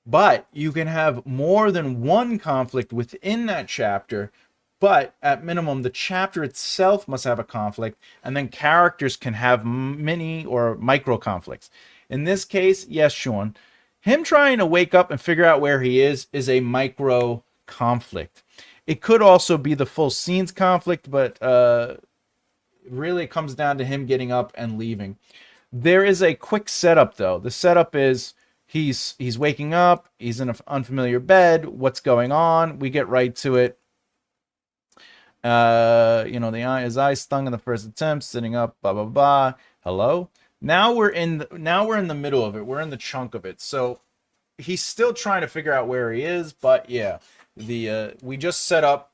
But you can have more than one conflict within that chapter, but at minimum, the chapter itself must have a conflict, and then characters can have mini or micro conflicts. In this case, yes, Sean, him trying to wake up and figure out where he is a micro conflict. It could also be the full scenes conflict, but really it comes down to him getting up and leaving. There is a quick setup though. The setup is he's waking up, he's in an unfamiliar bed, what's going on? We get right to it. You know, his eyes stung in the first attempt, sitting up, blah blah blah. Hello? Now we're in the middle of it. We're in the chunk of it. So he's still trying to figure out where he is, but yeah, we set up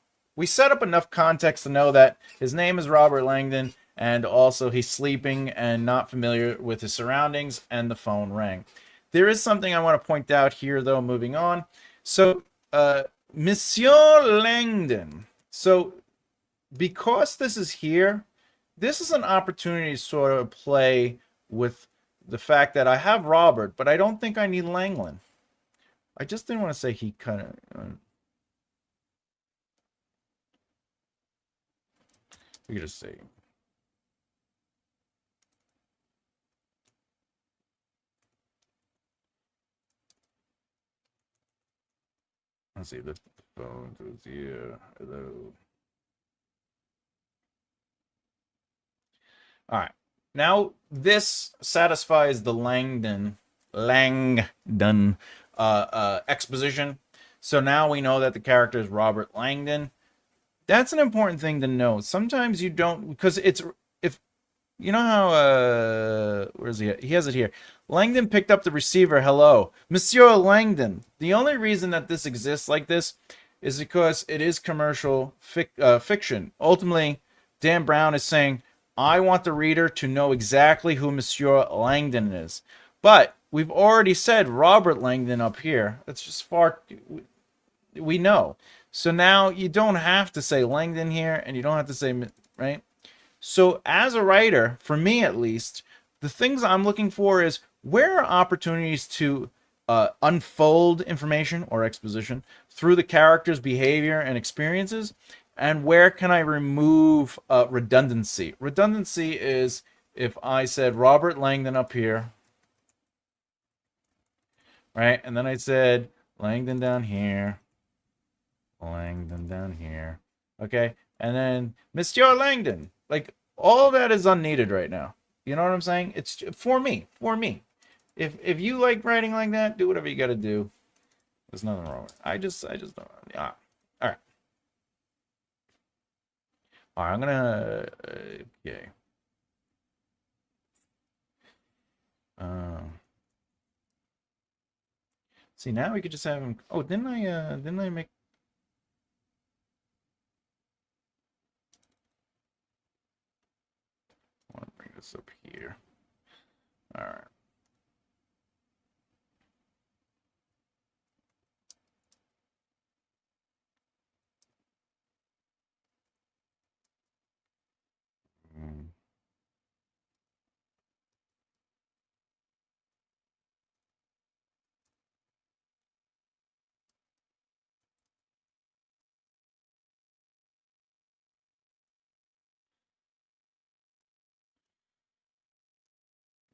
enough context to know that his name is Robert Langdon, and also he's sleeping and not familiar with his surroundings, and the phone rang. There is something I want to point out here, though, moving on. So, Monsieur Langdon. So, because this is here, this is an opportunity to sort of play with the fact that I have Robert, but I don't think I need Langland. I just didn't want to say he kind of... we could just say... let's see, the phone goes here. Hello. All right. Now this satisfies the Langdon exposition. So now we know that the character is Robert Langdon. That's an important thing to know. Sometimes you don't, because it's, if you know how where is he at? He has it here. Langdon picked up the receiver. Hello, Monsieur Langdon. The only reason that this exists like this is because it is commercial fiction. Ultimately, Dan Brown is saying, I want the reader to know exactly who Monsieur Langdon is. But we've already said Robert Langdon up here. That's just far... we know. So now you don't have to say Langdon here, and you don't have to say... right? So as a writer, for me at least, the things I'm looking for is where are opportunities to unfold information or exposition through the character's behavior and experiences, and where can I remove redundancy? Redundancy is if I said Robert Langdon up here, right? And then I said Langdon down here, Langdon down here, okay? And then Monsieur Langdon. Like, all that is unneeded right now. You know what I'm saying? It's for me. If you like writing like that, do whatever you got to do. There's nothing wrong with it. I just don't. All right. All right, I'm gonna. Okay. See, now we could just have him. Oh, didn't I make? I want to bring this up here. All right.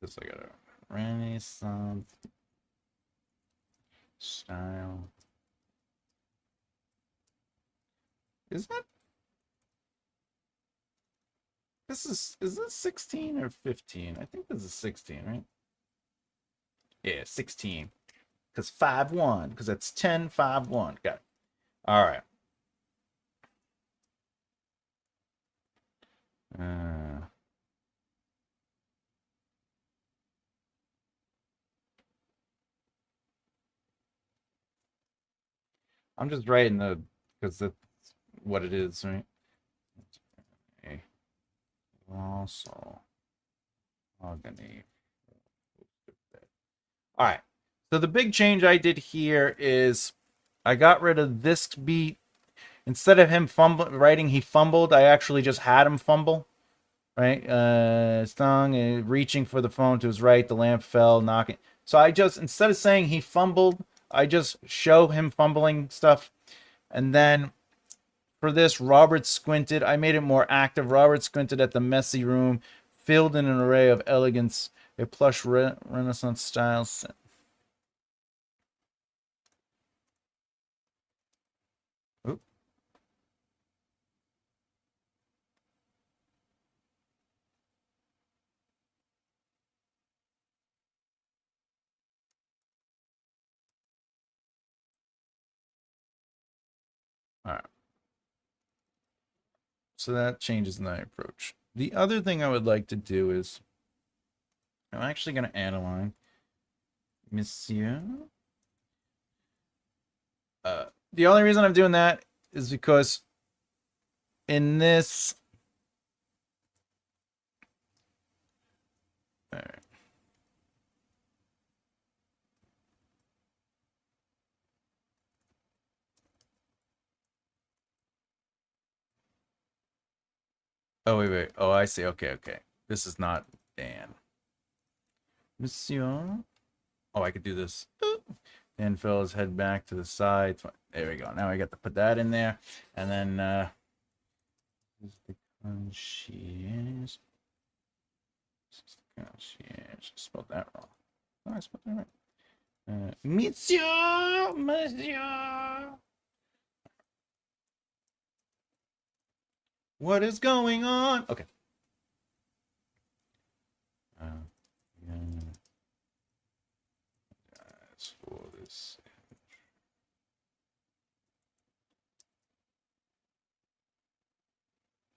Just like a Renaissance style. Is that? Is this 16 or 15? I think this is 16, right? Yeah, 16. Because 5-1. Because that's 10, 5-1. Got it. All right. I'm just writing because what it is, right? Okay. Also, agony. All right. So the big change I did here is I got rid of this beat. Instead of him writing he fumbled, I actually just had him fumble. Right? Stung, reaching for the phone to his right, the lamp fell, knocking. So I just, instead of saying he fumbled, I just show him fumbling stuff. And then for this, Robert squinted. I made it more active. Robert squinted at the messy room, filled in an array of elegance, a plush Renaissance style. Oop. All right. So that changes my approach. The other thing I would like to do is I'm actually going to add a line. Monsieur. The only reason I'm doing that is because in this... All right. Oh, wait. Oh, I see. Okay. This is not Dan. Monsieur. Oh, I could do this. Dan fell his head back to the side. There we go. Now I got to put that in there. And then, the concierge. Spelled that wrong. Oh, I spelled that right. Monsieur. What is going on? Okay. Yeah. As for this.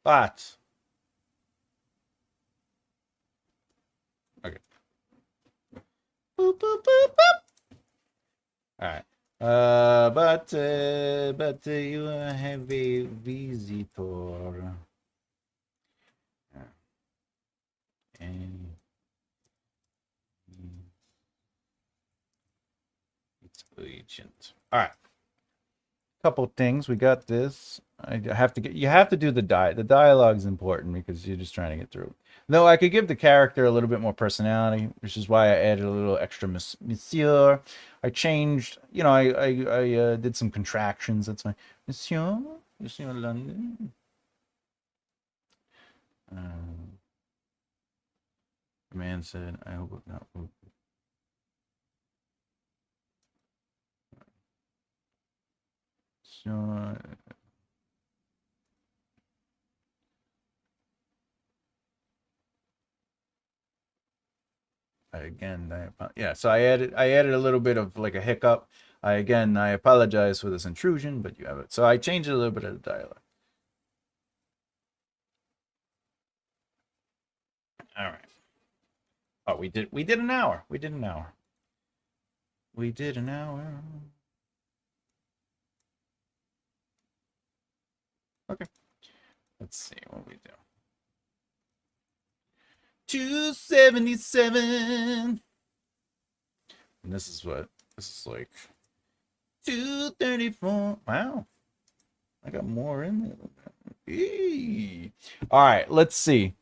But. Okay. Boop, boop, boop, boop. All right. But you have a visitor. And it's urgent. All right. Couple things. We got this. I have to get. You have to do the The dialogue is important because you're just trying to get through. Though I could give the character a little bit more personality, which is why I added a little extra monsieur. I changed. You know, I did some contractions. That's my monsieur London. The man said, "I hope not." So. Again, so I added a little bit of like a hiccup. I apologize for this intrusion, but you have it. So I changed a little bit of the dialogue. All right. Oh, we did an hour. We did an hour. Okay. Let's see what we do. 277. And this is like 234. Wow. I got more in there. Eee. All right, let's see.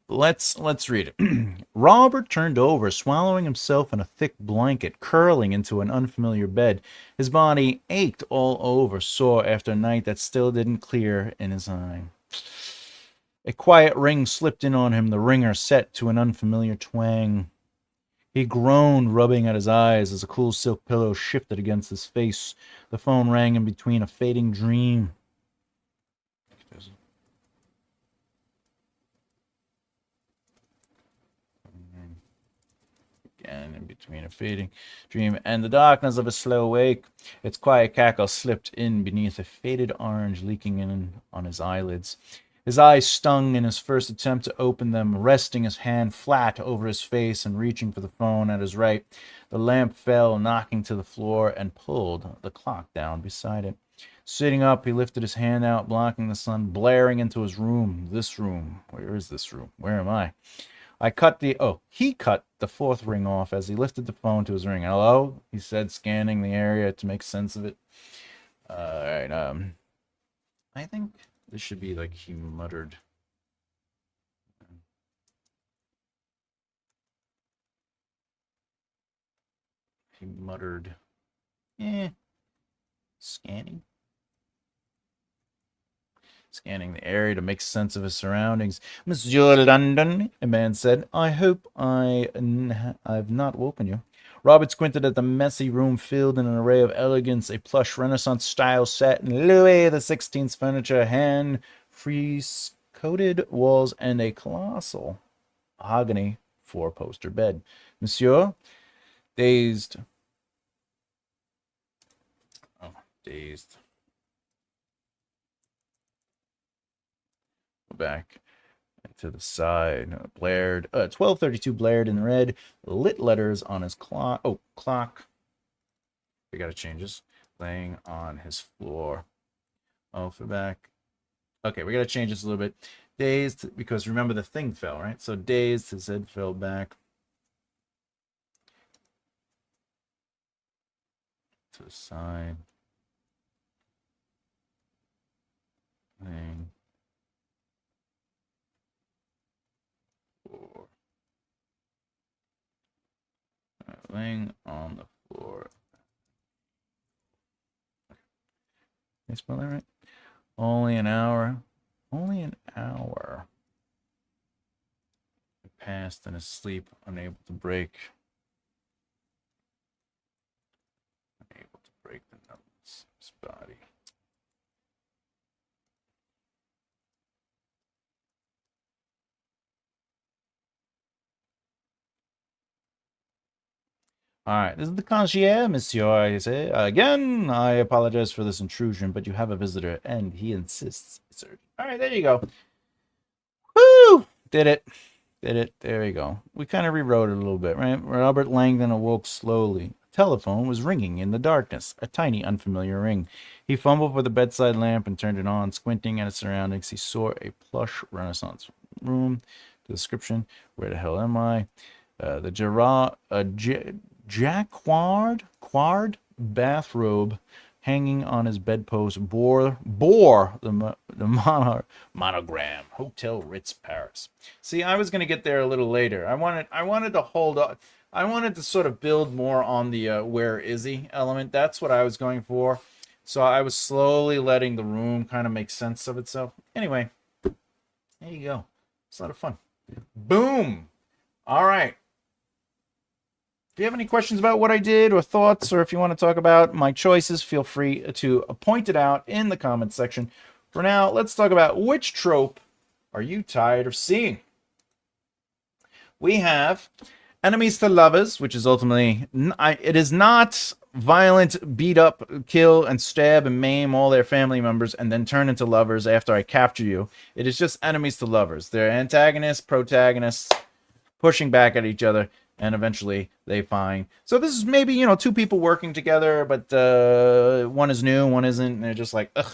Let's read it. Robert turned over, swallowing himself in a thick blanket, curling into an unfamiliar bed. His body ached all over, sore after a night that still didn't clear in his eye. A quiet ring slipped in on him, the ringer set to an unfamiliar twang. He groaned, rubbing at his eyes as a cool silk pillow shifted against his face. The phone rang in between a fading dream. Again, in between a fading dream and the darkness of a slow wake, its quiet cackle slipped in beneath a faded orange leaking in on his eyelids. His eyes stung in his first attempt to open them, resting his hand flat over his face and reaching for the phone at his right. The lamp fell, knocking to the floor, and pulled the clock down beside it. Sitting up, he lifted his hand out, blocking the sun, blaring into his room. This room. Where is this room? Where am I? He cut the fourth ring off as he lifted the phone to his ring. Hello? He said, scanning the area to make sense of it. All right, I think this should be like he muttered. He muttered, scanning. Scanning the area to make sense of his surroundings. Monsieur London, a man said, I hope I've not woken you. Robert squinted at the messy room filled in an array of elegance, a plush Renaissance-style set in Louis XVI's furniture, hand frieze-coated walls, and a colossal mahogany four-poster bed. Monsieur, dazed. Dazed. Back to the side. Blared. 1232 blared in red. Lit letters on his clock. Oh, clock. We gotta change this. Laying on his floor. Oh, for back. Okay, we gotta change this a little bit. Dazed, because remember the thing fell, right? So dazed, his head fell back. To the side. Laying. Laying on the floor. Did I spell that right? Only an hour. Only an hour. He passed in his sleep, unable to break. Unable to break the numbness of his body. All right, this is the concierge, monsieur. I say again. I apologize for this intrusion, but you have a visitor, and he insists it's urgent. All right, there you go. Woo! Did it. Did it. There you go. We kind of rewrote it a little bit, right? Robert Langdon awoke slowly. A telephone was ringing in the darkness, a tiny, unfamiliar ring. He fumbled for the bedside lamp and turned it on. Squinting at its surroundings, he saw a plush Renaissance room. The description: where the hell am I? The jacquard bathrobe hanging on his bedpost bore the monogram, Hotel Ritz, Paris. See, I was going to get there a little later. I wanted to hold up. I wanted to sort of build more on the where is he element. That's what I was going for. So I was slowly letting the room kind of make sense of itself. Anyway, there you go. It's a lot of fun. Boom. All right. If you have any questions about what I did or thoughts, or if you want to talk about my choices, feel free to point it out in the comments section. For now, let's talk about which trope are you tired of seeing? We have enemies to lovers, which is ultimately, it is not violent, beat up, kill, and stab and maim all their family members and then turn into lovers after I capture you. It is just enemies to lovers. They're antagonists, protagonists, pushing back at each other, and eventually they find. So this is maybe, two people working together, but one is new, one isn't, and they're just like, ugh,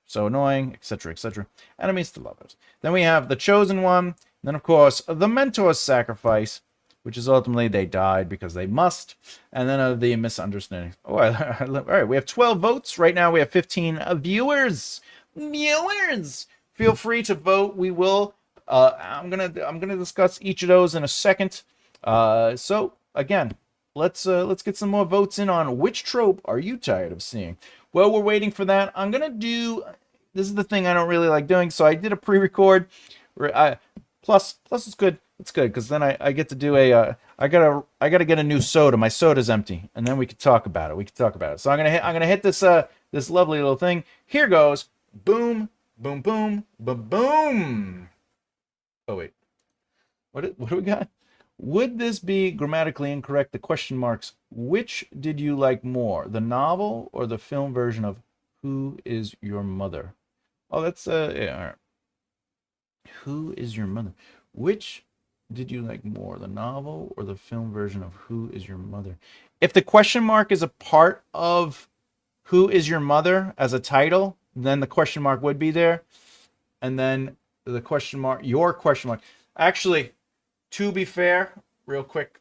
so annoying, etc., etc. Enemies to lovers. Then we have the chosen one. Then, of course, the mentor's sacrifice, which is ultimately they died because they must. And then the misunderstanding. Oh, all right, we have 12 votes. Right now we have 15 viewers. Feel free to vote. We will. I'm gonna discuss each of those in a second. So again, let's get some more votes in on which trope are you tired of seeing. Well, we're waiting for that. I'm gonna do. This is the thing I don't really like doing. So I did a pre-record. Plus it's good. It's good because then I get to do a. I gotta get a new soda. My soda's empty, and then we could talk about it. So I'm gonna hit this this lovely little thing. Here goes. Boom, boom, boom, boom, boom. Oh wait, what do we got? Would this be grammatically incorrect? The question marks. Which did you like more, the novel or the film version of Who Is Your Mother? Oh, that's yeah. All right. Who is your mother? Which did you like more, the novel or the film version of Who Is Your Mother? If the question mark is a part of who is your mother as a title, then the question mark would be there. And then the question mark, your question mark. Actually, to be fair, real quick,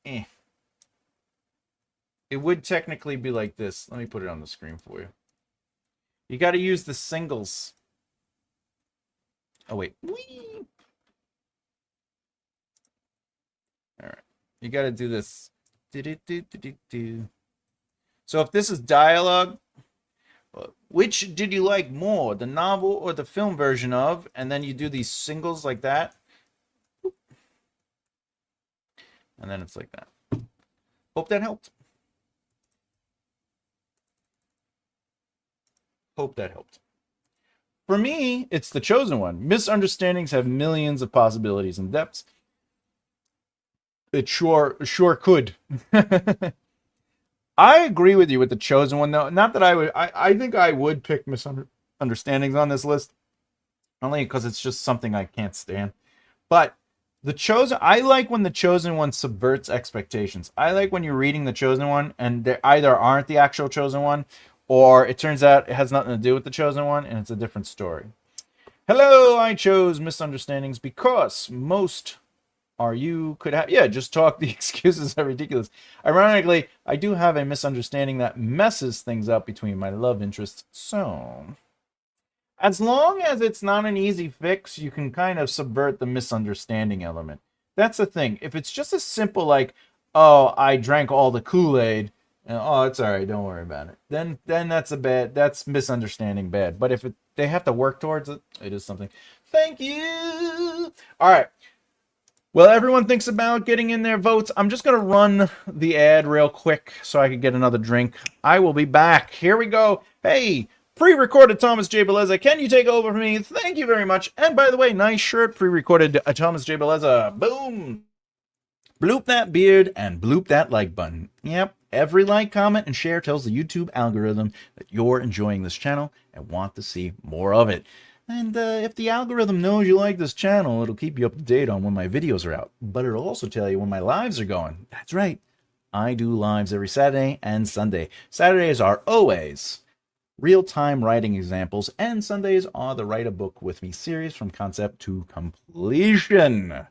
it would technically be like this. Let me put it on the screen for you. You got to use the singles. Oh, wait. Whee! All right. You got to do this. So if this is dialogue, which did you like more, the novel or the film version of? And then you do these singles like that. And then it's like that. Hope that helped. Hope that helped. For me, it's The Chosen One. Misunderstandings have millions of possibilities and depths. It sure could. I agree with you with The Chosen One, though. Not that I think I would pick Misunderstandings on this list, only because it's just something I can't stand. But I like when The Chosen One subverts expectations. I like when you're reading The Chosen One and they either aren't the actual Chosen One, or it turns out it has nothing to do with The Chosen One and it's a different story. Hello, I chose Misunderstandings because most could have, just talk. The excuses are ridiculous. Ironically, I do have a misunderstanding that messes things up between my love interests, so as long as it's not an easy fix, you can kind of subvert the misunderstanding element. That's the thing. If it's just as simple like, oh, I drank all the Kool-Aid, and oh, it's all right, don't worry about it, then that's misunderstanding bad. But if they have to work towards it, it is something. Thank you. All right. Well, everyone thinks about getting in their votes. I'm just going to run the ad real quick so I can get another drink. I will be back. Here we go. Hey, pre-recorded Thomas J. Bellezza. Can you take over for me? Thank you very much. And by the way, nice shirt, pre-recorded Thomas J. Bellezza. Boom. Bloop that beard and bloop that like button. Yep. Every like, comment, and share tells the YouTube algorithm that you're enjoying this channel and want to see more of it. And if the algorithm knows you like this channel, it'll keep you up to date on when my videos are out. But it'll also tell you when my lives are going. That's right. I do lives every Saturday and Sunday. Saturdays are always real-time writing examples, and Sundays are the Write a Book With Me series from concept to completion.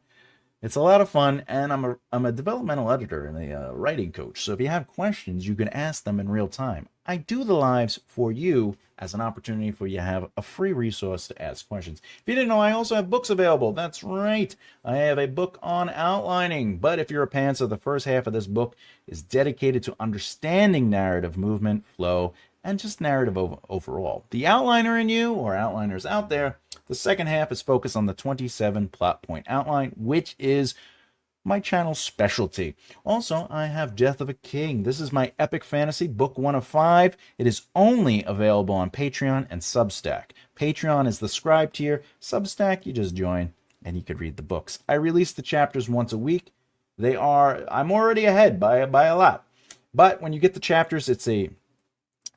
It's a lot of fun, and I'm a developmental editor and a writing coach. So if you have questions, you can ask them in real time. I do the lives for you as an opportunity for you to have a free resource to ask questions. If you didn't know, I also have books available. That's right. I have a book on outlining. But if you're a pantser, the first half of this book is dedicated to understanding narrative movement, flow, and just narrative overall. The outliner in you, or outliners out there, the second half is focused on the 27 plot point outline, which is my channel's specialty. Also, I have Death of a King. This is my epic fantasy, book 1 of 5. It is only available on Patreon and Substack. Patreon is the scribe tier. Substack, you just join and you could read the books. I release the chapters once a week. I'm already ahead by a lot. But when you get the chapters, it's the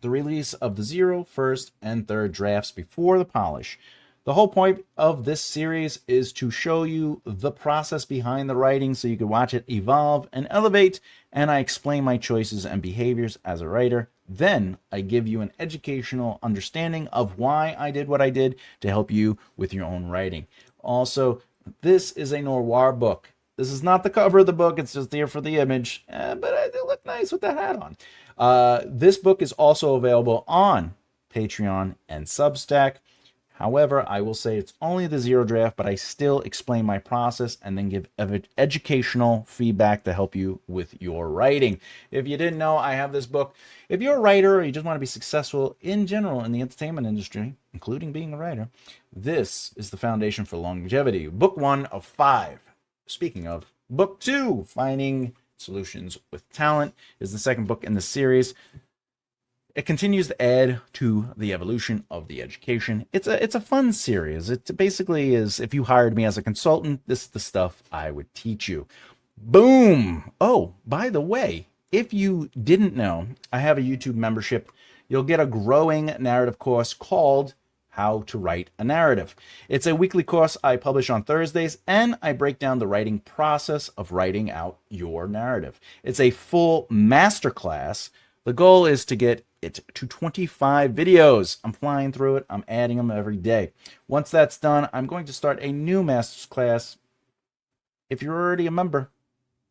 release of the 0th, 1st, and 3rd drafts before the polish. The whole point of this series is to show you the process behind the writing so you can watch it evolve and elevate, and I explain my choices and behaviors as a writer. Then I give you an educational understanding of why I did what I did to help you with your own writing. Also, this is a noir book. This is not the cover of the book, it's just there for the image, but I do look nice with the hat on. This book is also available on Patreon and Substack. However, I will say it's only the 0 draft, but I still explain my process and then give educational feedback to help you with your writing. If you didn't know, I have this book. If you're a writer or you just want to be successful in general in the entertainment industry, including being a writer, this is the foundation for longevity. Book 1 of 5. Speaking of, book 2, Finding Solutions with Talent, is the second book in the series. It continues to add to the evolution of the education. It's a fun series. It basically is, if you hired me as a consultant, this is the stuff I would teach you. Boom! Oh, by the way, if you didn't know, I have a YouTube membership. You'll get a growing narrative course called How to Write a Narrative. It's a weekly course I publish on Thursdays, and I break down the writing process of writing out your narrative. It's a full masterclass. The goal is to get it to 25 videos. I'm flying through it. I'm adding them every day. Once that's done, I'm going to start a new master's class. If you're already a member,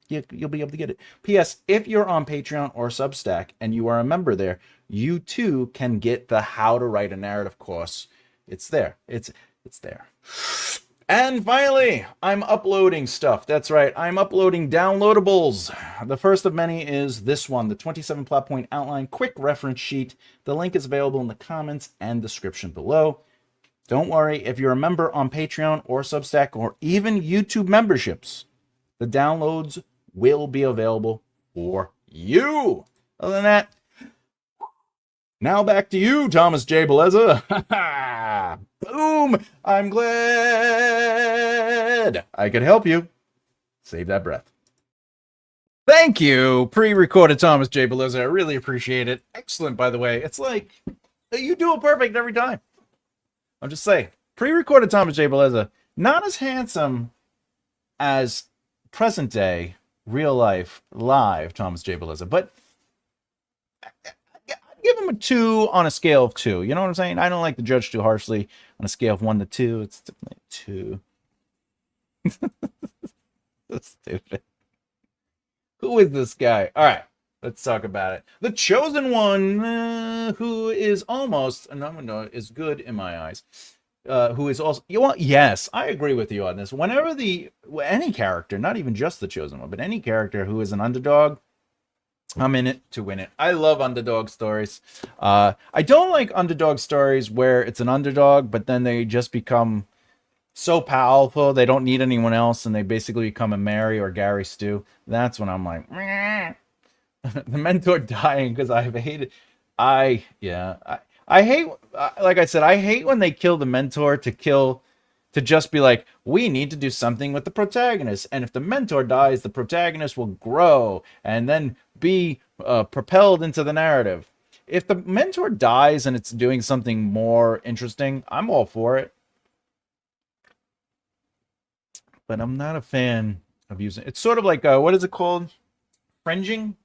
you'll be able to get it. P.S. If you're on Patreon or Substack and you are a member there, you too can get the How to Write a Narrative course. It's there. It's there. And finally, I'm uploading stuff. That's right. I'm uploading downloadables. The first of many is this one, the 27 plot point outline quick reference sheet. The link is available in the comments and description below. Don't worry, if you're a member on Patreon or Substack or even YouTube memberships, the downloads will be available for you. Other than that, now back to you, Thomas J. Bellezza. Boom! I'm glad I could help you. Save that breath. Thank you, pre-recorded Thomas J. Bellezza. I really appreciate it. Excellent, by the way. It's like, you do it perfect every time. I'm just saying, pre-recorded Thomas J. Bellezza, not as handsome as present day, real life, live Thomas J. Bellezza, but give him a 2 on a scale of 2. You know what I'm saying? I don't like to judge too harshly on a scale of 1 to 2. It's definitely 2. So stupid. Who is this guy? All right, let's talk about it. The chosen one, who is almost, no, is good in my eyes. Who is also, yes, I agree with you on this. Whenever any character, not even just the chosen one, but any character who is an underdog, I'm in it to win it. I love underdog stories. I don't like underdog stories where it's an underdog, but then they just become so powerful they don't need anyone else, and they basically become a Mary or Gary Stu. That's when I'm like, meh. The mentor dying because I've hated. I hate. Like I said, I hate when they kill the mentor to just be like, we need to do something with the protagonist. And if the mentor dies, the protagonist will grow and then be propelled into the narrative. If the mentor dies and it's doing something more interesting, I'm all for it. But I'm not a fan of using it's sort of like, what is it called? Fringing?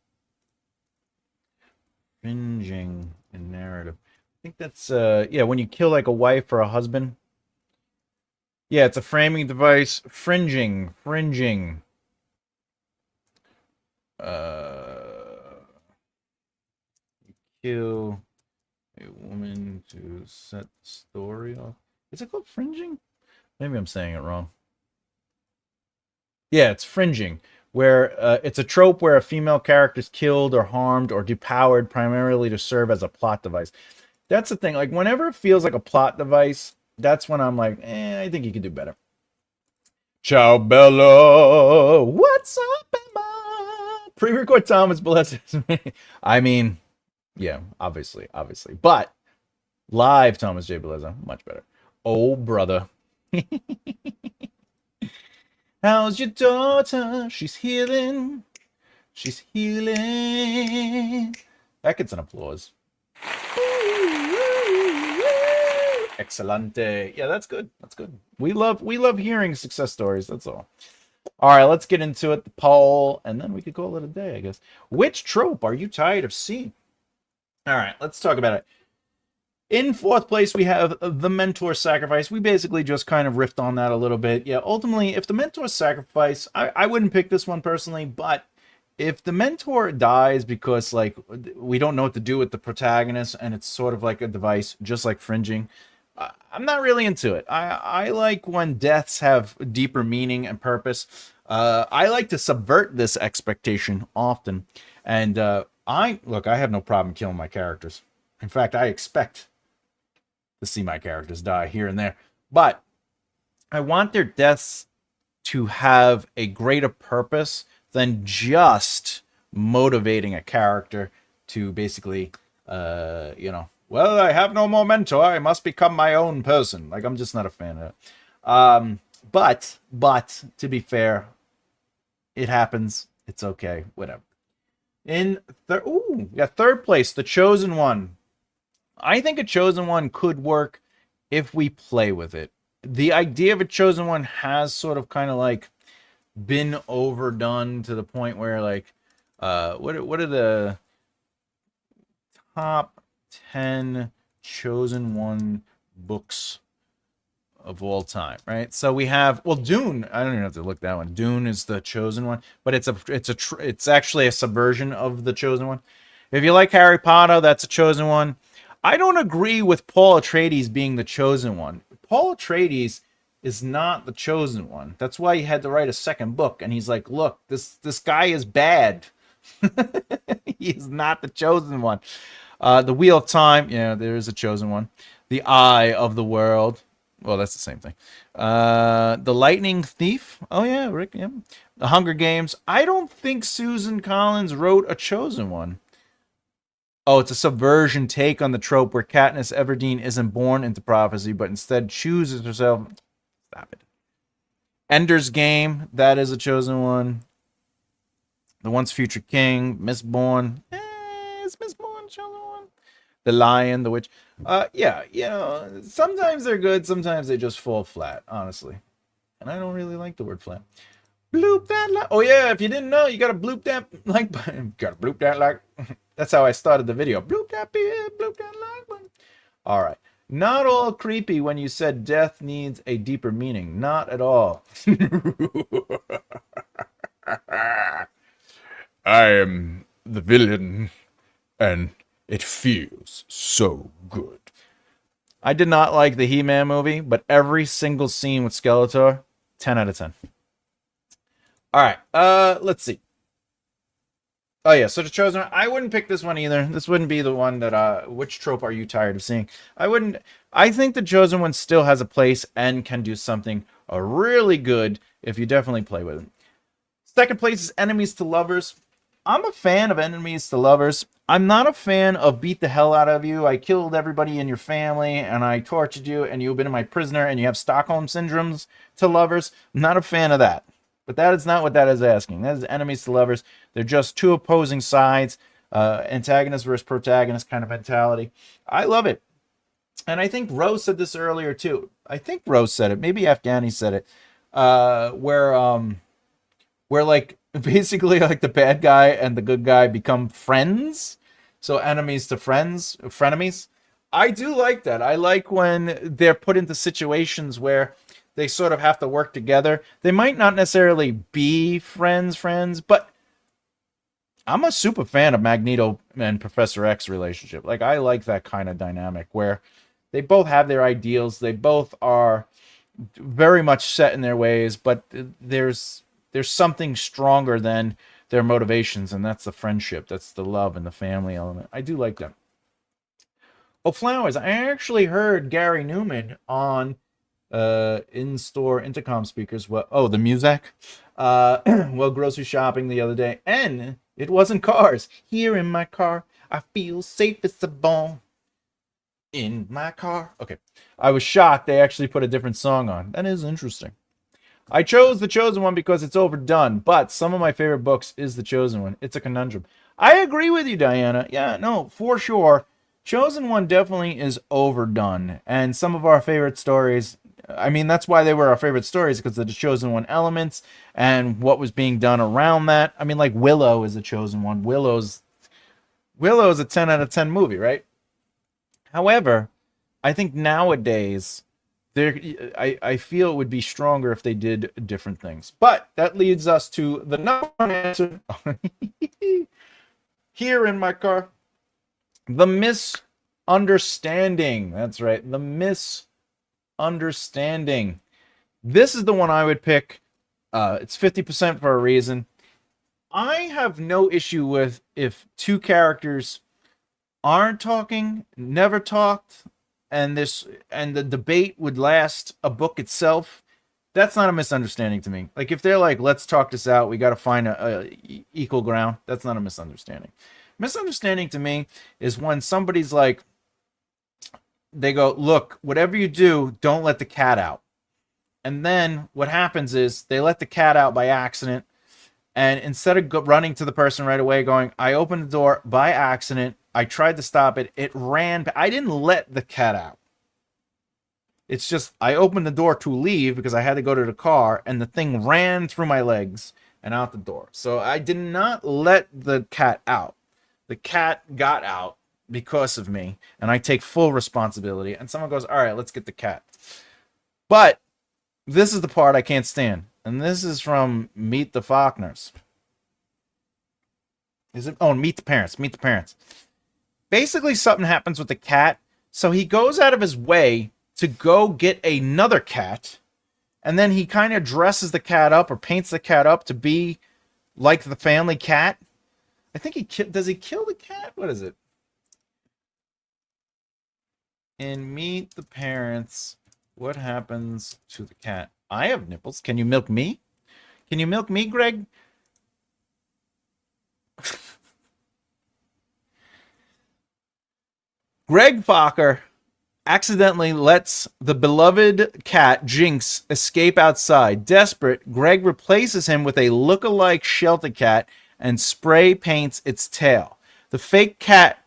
Fringing in narrative. I think that's, yeah, when you kill like a wife or a husband. Yeah, it's a framing device. Fringing. You kill a woman to set the story off. Is it called fringing? Maybe I'm saying it wrong. Yeah, it's fringing, where it's a trope where a female character is killed or harmed or depowered primarily to serve as a plot device. That's the thing. Like, whenever it feels like a plot device, that's when I'm like, I think you could do better. Ciao, Bella. What's up, Emma? Pre-record Thomas Bellezza. I mean, yeah, obviously. But live Thomas J. Bellezza, much better. Oh, brother. How's your daughter? She's healing. That gets an applause. Excelente. Yeah, that's good. We love hearing success stories. That's all. All right, let's get into it. The poll, and then we could call it a day, I guess. Which trope are you tired of seeing? All right, let's talk about it. In 4th place, we have the mentor sacrifice. We basically just kind of riffed on that a little bit. Yeah, ultimately, if the mentor sacrifice, I wouldn't pick this one personally, but if the mentor dies because, like, we don't know what to do with the protagonist and it's sort of like a device, just like fringing, I'm not really into it. I like when deaths have deeper meaning and purpose. I like to subvert this expectation often. And I have no problem killing my characters. In fact, I expect to see my characters die here and there. But I want their deaths to have a greater purpose than just motivating a character to basically, well, I have no more mentor. I must become my own person. Like, I'm just not a fan of it. But to be fair, it happens. It's okay. Whatever. In 3rd place, the chosen one. I think a chosen one could work if we play with it. The idea of a chosen one has sort of kind of like been overdone to the point where, like, what are the top 10 chosen one books of all time, right? So we have, well, Dune. I don't even have to look that one. Dune is the chosen one, but it's actually a subversion of the chosen one. If you like Harry Potter, that's a chosen one. I don't agree with Paul Atreides being the chosen one. Paul Atreides is not the chosen one. That's why he had to write a second book. And he's like, look, this guy is bad. He is not the chosen one. The Wheel of Time, yeah, there is a chosen one. The Eye of the World. Well, that's the same thing. The Lightning Thief. Oh, yeah, Rick. Yeah. The Hunger Games. I don't think Susan Collins wrote a chosen one. Oh, it's a subversion take on the trope where Katniss Everdeen isn't born into prophecy, but instead chooses herself. Stop it. Ender's Game. That is a chosen one. The Once Future King. Mistborn. Is Mistborn a chosen one? The Lion, the Witch. Yeah, you know, sometimes they're good, sometimes they just fall flat, honestly. And I don't really like the word flat. Bloop that like. Oh yeah, if you didn't know, you gotta bloop that like button. Gotta bloop that like. That's how I started the video. Bloop that like button. All right. Not all creepy when you said death needs a deeper meaning. Not at all. I am the villain, and it feels so good. I did not like the He-Man movie, but every single scene with Skeletor, 10 out of 10. All right, let's see. Oh yeah, so the chosen one, I wouldn't pick this one either. This wouldn't be the one that which trope are you tired of seeing? I think the chosen one still has a place and can do something really good if you definitely play with it. Second place is Enemies to Lovers. I'm a fan of Enemies to Lovers. I'm not a fan of beat the hell out of you. I killed everybody in your family and I tortured you and you've been my prisoner and you have Stockholm syndromes to lovers. I'm not a fan of that. But that is not what that is asking. That is Enemies to Lovers. They're just two opposing sides, antagonist versus protagonist kind of mentality. I love it. And I think Rose said this earlier too. I think Rose said it. Maybe Afghani said it. Where like basically like the bad guy and the good guy become friends. So enemies to friends, frenemies. I do like that. I like when they're put into situations where they sort of have to work together. They might not necessarily be friends, but I'm a super fan of Magneto and Professor X relationship. Like I like that kind of dynamic where they both have their ideals. They both are very much set in their ways, but there's something stronger than their motivations, and that's the friendship. That's the love and the family element. I do like that. Oh, Flowers. I actually heard Gary Newman on in-store intercom speakers. The music. Well, grocery shopping the other day, and it wasn't cars. Here in my car, I feel safe as a bone. In my car. Okay. I was shocked they actually put a different song on. That is interesting. I chose The Chosen One because it's overdone, but some of my favorite books is The Chosen One. It's a conundrum. I agree with you, Diana. Yeah, no, for sure. Chosen One definitely is overdone. And some of our favorite stories, I mean, that's why they were our favorite stories, because of the Chosen One elements and what was being done around that. I mean, like Willow is a Chosen One. Willow's a 10 out of 10 movie, right? However, I think nowadays I feel it would be stronger if they did different things. But that leads us to the number one answer. Here in my car. The Misunderstanding. That's right. The Misunderstanding. This is the one I would pick. It's 50% for a reason. I have no issue with if two characters aren't talking, never talked, and the debate would last a book itself. That's not a misunderstanding to me. Like if they're like, let's talk this out, we got to find a equal ground. That's not a misunderstanding. Misunderstanding to me is when somebody's like, they go, look, whatever you do, don't let the cat out. And then what happens is they let the cat out by accident. And instead of running to the person right away going, I opened the door by accident, I tried to stop it, it ran. I didn't let the cat out. It's just I opened the door to leave because I had to go to the car, and the thing ran through my legs and out the door. So I did not let the cat out. The cat got out because of me, and I take full responsibility, and someone goes, all right, let's get the cat. But this is the part I can't stand, and this is from Meet the Faulkners. Is it? Oh, Meet the Parents. Meet the Parents. Basically, something happens with the cat, so he goes out of his way to go get another cat, and then he kind of dresses the cat up or paints the cat up to be like the family cat. I think does he kill the cat? What is it? In Meet the Parents, what happens to the cat? I have nipples. Can you milk me? Can you milk me, Greg? Greg Fokker accidentally lets the beloved cat, Jinx, escape outside. Desperate, Greg replaces him with a look-alike shelter cat and spray paints its tail. The fake cat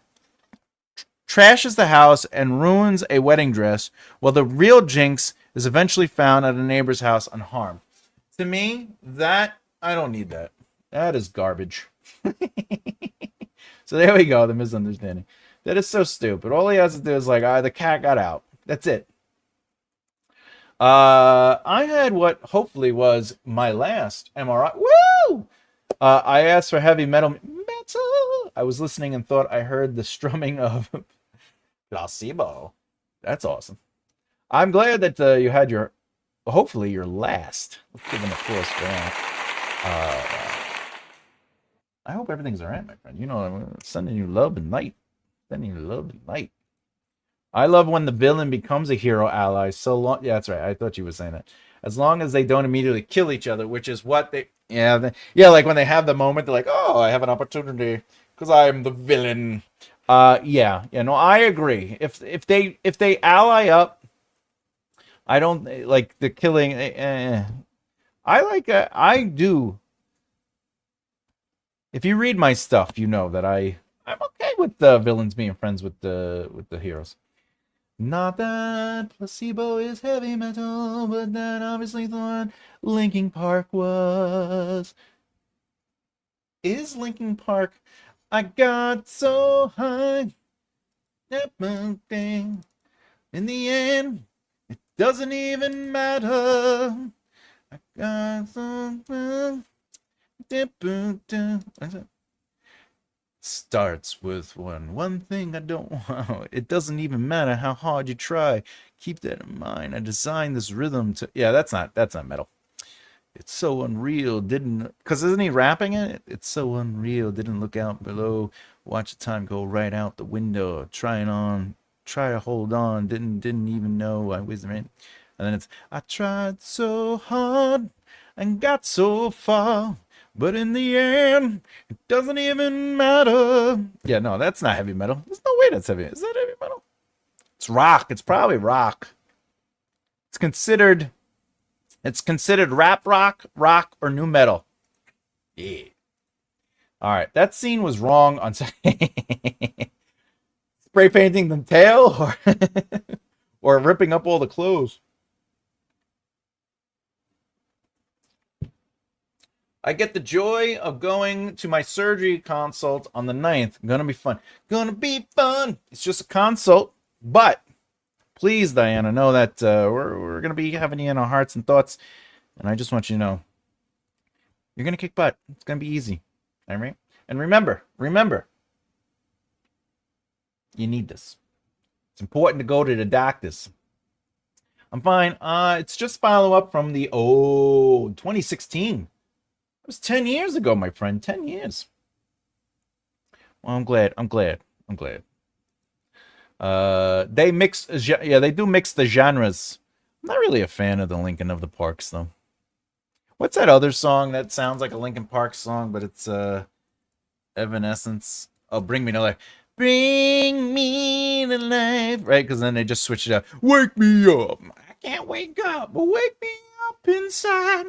trashes the house and ruins a wedding dress, while the real Jinx is eventually found at a neighbor's house unharmed. To me, that, I don't need that. That is garbage. So there we go, the misunderstanding. That is so stupid. All he has to do is like, the cat got out. That's it. I had what hopefully was my last MRI. Woo! I asked for heavy metal. I was listening and thought I heard the strumming of Placebo. That's awesome. I'm glad that you had your, hopefully your last. Let's give an applause for that. I hope everything's all right, my friend. You know, I'm sending you love and light. Sending you love and light. I love when the villain becomes a hero ally. So long, yeah, that's right. I thought you were saying that. As long as they don't immediately kill each other, which is what they, like when they have the moment, they're like, oh, I have an opportunity because I am the villain. No, I agree. If they ally up, I don't like the killing. I do. If you read my stuff, you know that I'm okay with the villains being friends with the heroes. Not that Placebo is heavy metal, but that obviously thought Linkin Park was. Is Linkin Park? I got so high, that thing. In the end, it doesn't even matter. I got so starts with one thing I don't want. It doesn't even matter how hard you try. Keep that in mind. I designed this rhythm to. Yeah, that's not metal. It's so unreal. Because isn't he rapping it? It's so unreal. Didn't look out below. Watch the time go right out the window. Try to hold on. Didn't even know I was right. And then it's I tried so hard and got so far. But in the end, it doesn't even matter. Yeah, no, that's not heavy metal. There's no way that's heavy. Is that heavy metal? It's rock. It's probably rock. It's considered rap rock, or new metal. Yeah. All right, that scene was wrong on spray painting the tail or ripping up all the clothes. I get the joy of going to my surgery consult on the 9th. Gonna be fun. Gonna be fun. It's just a consult, but please, Diana, know that we're gonna be having you in our hearts and thoughts, and I just want you to know you're gonna kick butt. It's gonna be easy. All right? And remember, you need this. It's important to go to the doctors. I'm fine. It's just follow up from the 2016. It was 10 years ago, my friend. 10 years. Well, I'm glad. They mix, they do mix the genres. I'm not really a fan of the Linkin of the Parks, though. What's that other song that sounds like a Linkin Park song, but it's Evanescence? Oh, Bring Me to Life. Bring me to life, right? Because then they just switch it up. Wake me up. I can't wake up, but wake me up inside.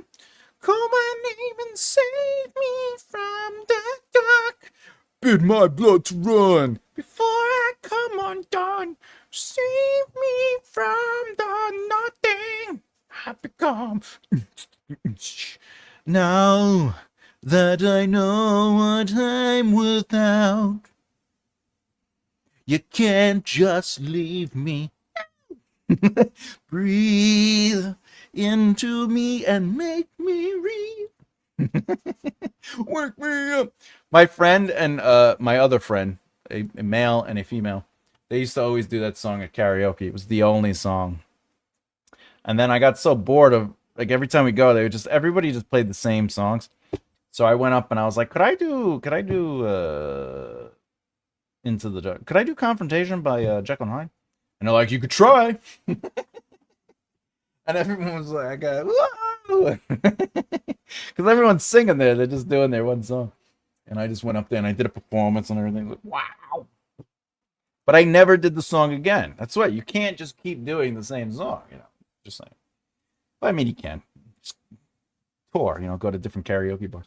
Call my name and save me from the dark. Bid my blood to run before I come undone. Save me from the nothing I've become. Now that I know what I'm without, You can't just leave me. Breathe into me and make me read. Work me up. My friend and my other friend, a male and a female, they used to always do that song at karaoke. It was the only song. And then I got so bored of like every time we go, they would just everybody just played the same songs. So I went up and I was like, could I do Into the Dark? Could I do Confrontation by Jekyll and Hyde? And they're like, you could try. And everyone was like, whoa! Because everyone's singing there. They're just doing their one song. And I just went up there and I did a performance and everything. Like, wow. But I never did the song again. That's right. You can't just keep doing the same song, you know. Just saying. But I mean, you can. Just tour, you know, go to different karaoke bars.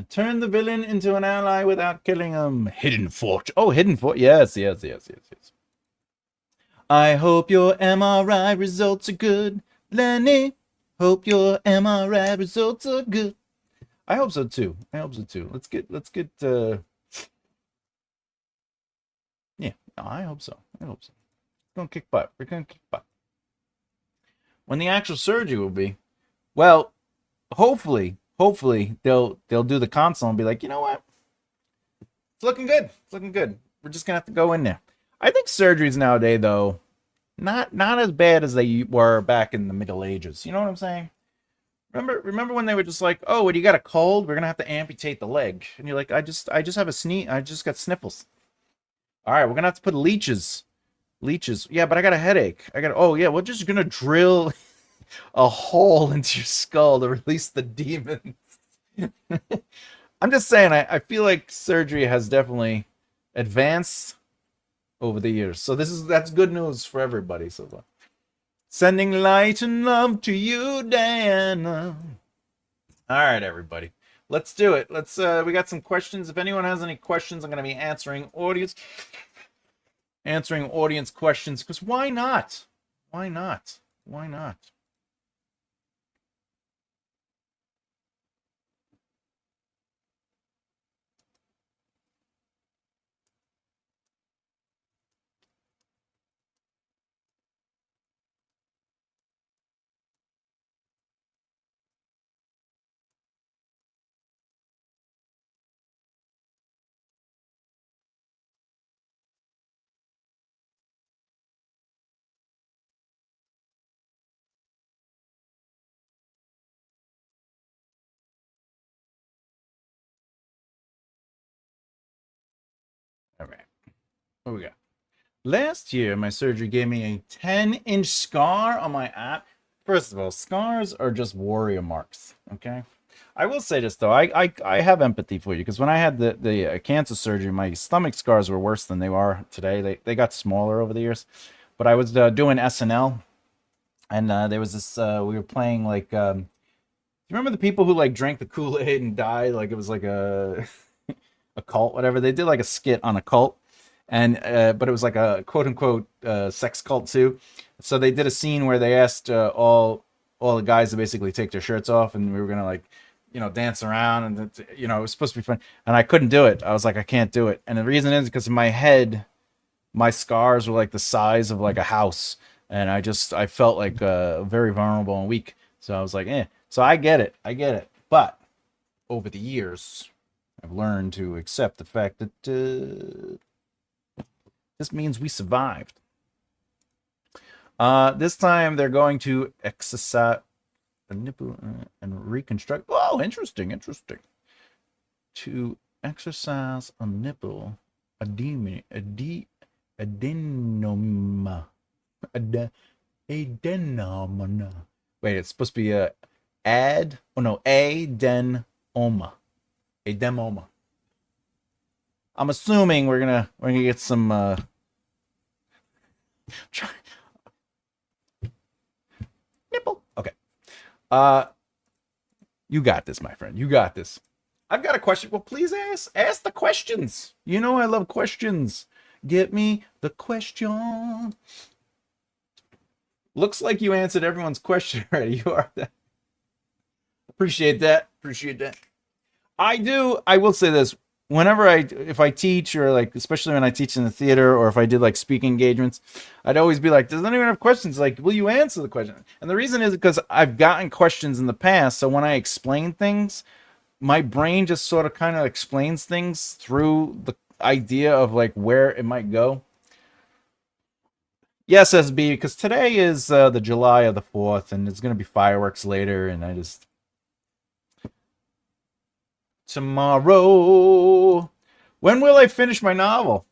Turn the villain into an ally without killing him. Hidden Fort. Oh, Hidden Fort. Yes. I hope your MRI results are good, Lenny. Hope your MRI results are good. I hope so too. Let's get yeah, I hope so. We're gonna kick butt. When the actual surgery will be, well, hopefully they'll do the console and be like, you know what? It's looking good. We're just gonna have to go in there. I think surgeries nowadays, though, not as bad as they were back in the Middle Ages. You know what I'm saying? Remember when they were just like, oh, what, you got a cold? We're gonna have to amputate the leg, and you're like, I just have a sneeze. I just got sniffles. All right, we're gonna have to put leeches. Yeah, but I got a headache. Oh yeah, we're just gonna drill a hole into your skull to release the demons. I'm just saying, I feel like surgery has definitely advanced over the years. So that's good news for everybody so far. Sending light and love to you, Diana. All right, everybody. Let's do it. We got some questions. If anyone has any questions, I'm going to be answering audience questions, because why not? Why not? All right. What we got? Last year, my surgery gave me a 10-inch scar on my app. First of all, scars are just warrior marks, okay? I will say this, though. I have empathy for you, because when I had the cancer surgery, my stomach scars were worse than they are today. They got smaller over the years. But I was doing SNL, and there was this, we were playing, like, you remember the people who, like, drank the Kool-Aid and died? Like, it was like a, a cult, whatever. They did, like, a skit on a cult. And but it was like a quote unquote sex cult too. So they did a scene where they asked all the guys to basically take their shirts off, and we were gonna, like, you know, dance around, and you know, it was supposed to be fun. And I couldn't do it. I was like, I can't do it. And the reason is because in my head, my scars were like the size of like a house, and I felt like very vulnerable and weak. So I was like, eh. So I get it. But over the years, I've learned to accept the fact that. This means we survived. This time they're going to exercise a nipple and reconstruct. Oh, interesting. To exercise a nipple, adenoma. Wait, it's supposed to be adenoma. Adenoma. I'm assuming we're gonna get some nipple. Okay. You got this, my friend. You got this. I've got a question. Well, please ask the questions. You know I love questions. Get me the question. Looks like you answered everyone's question already. You are that. Appreciate that. I will say this. whenever if I teach, or like especially when I teach in the theater, or if I did like speaking engagements, I'd always be like, does anyone have questions? Like, will you answer the question? And the reason is because I've gotten questions in the past, so when I explain things, my brain just sort of kind of explains things through the idea of like where it might go. Yes, SB, because today is the July of the 4th, and it's going to be fireworks later, and I just tomorrow. When will I finish my novel?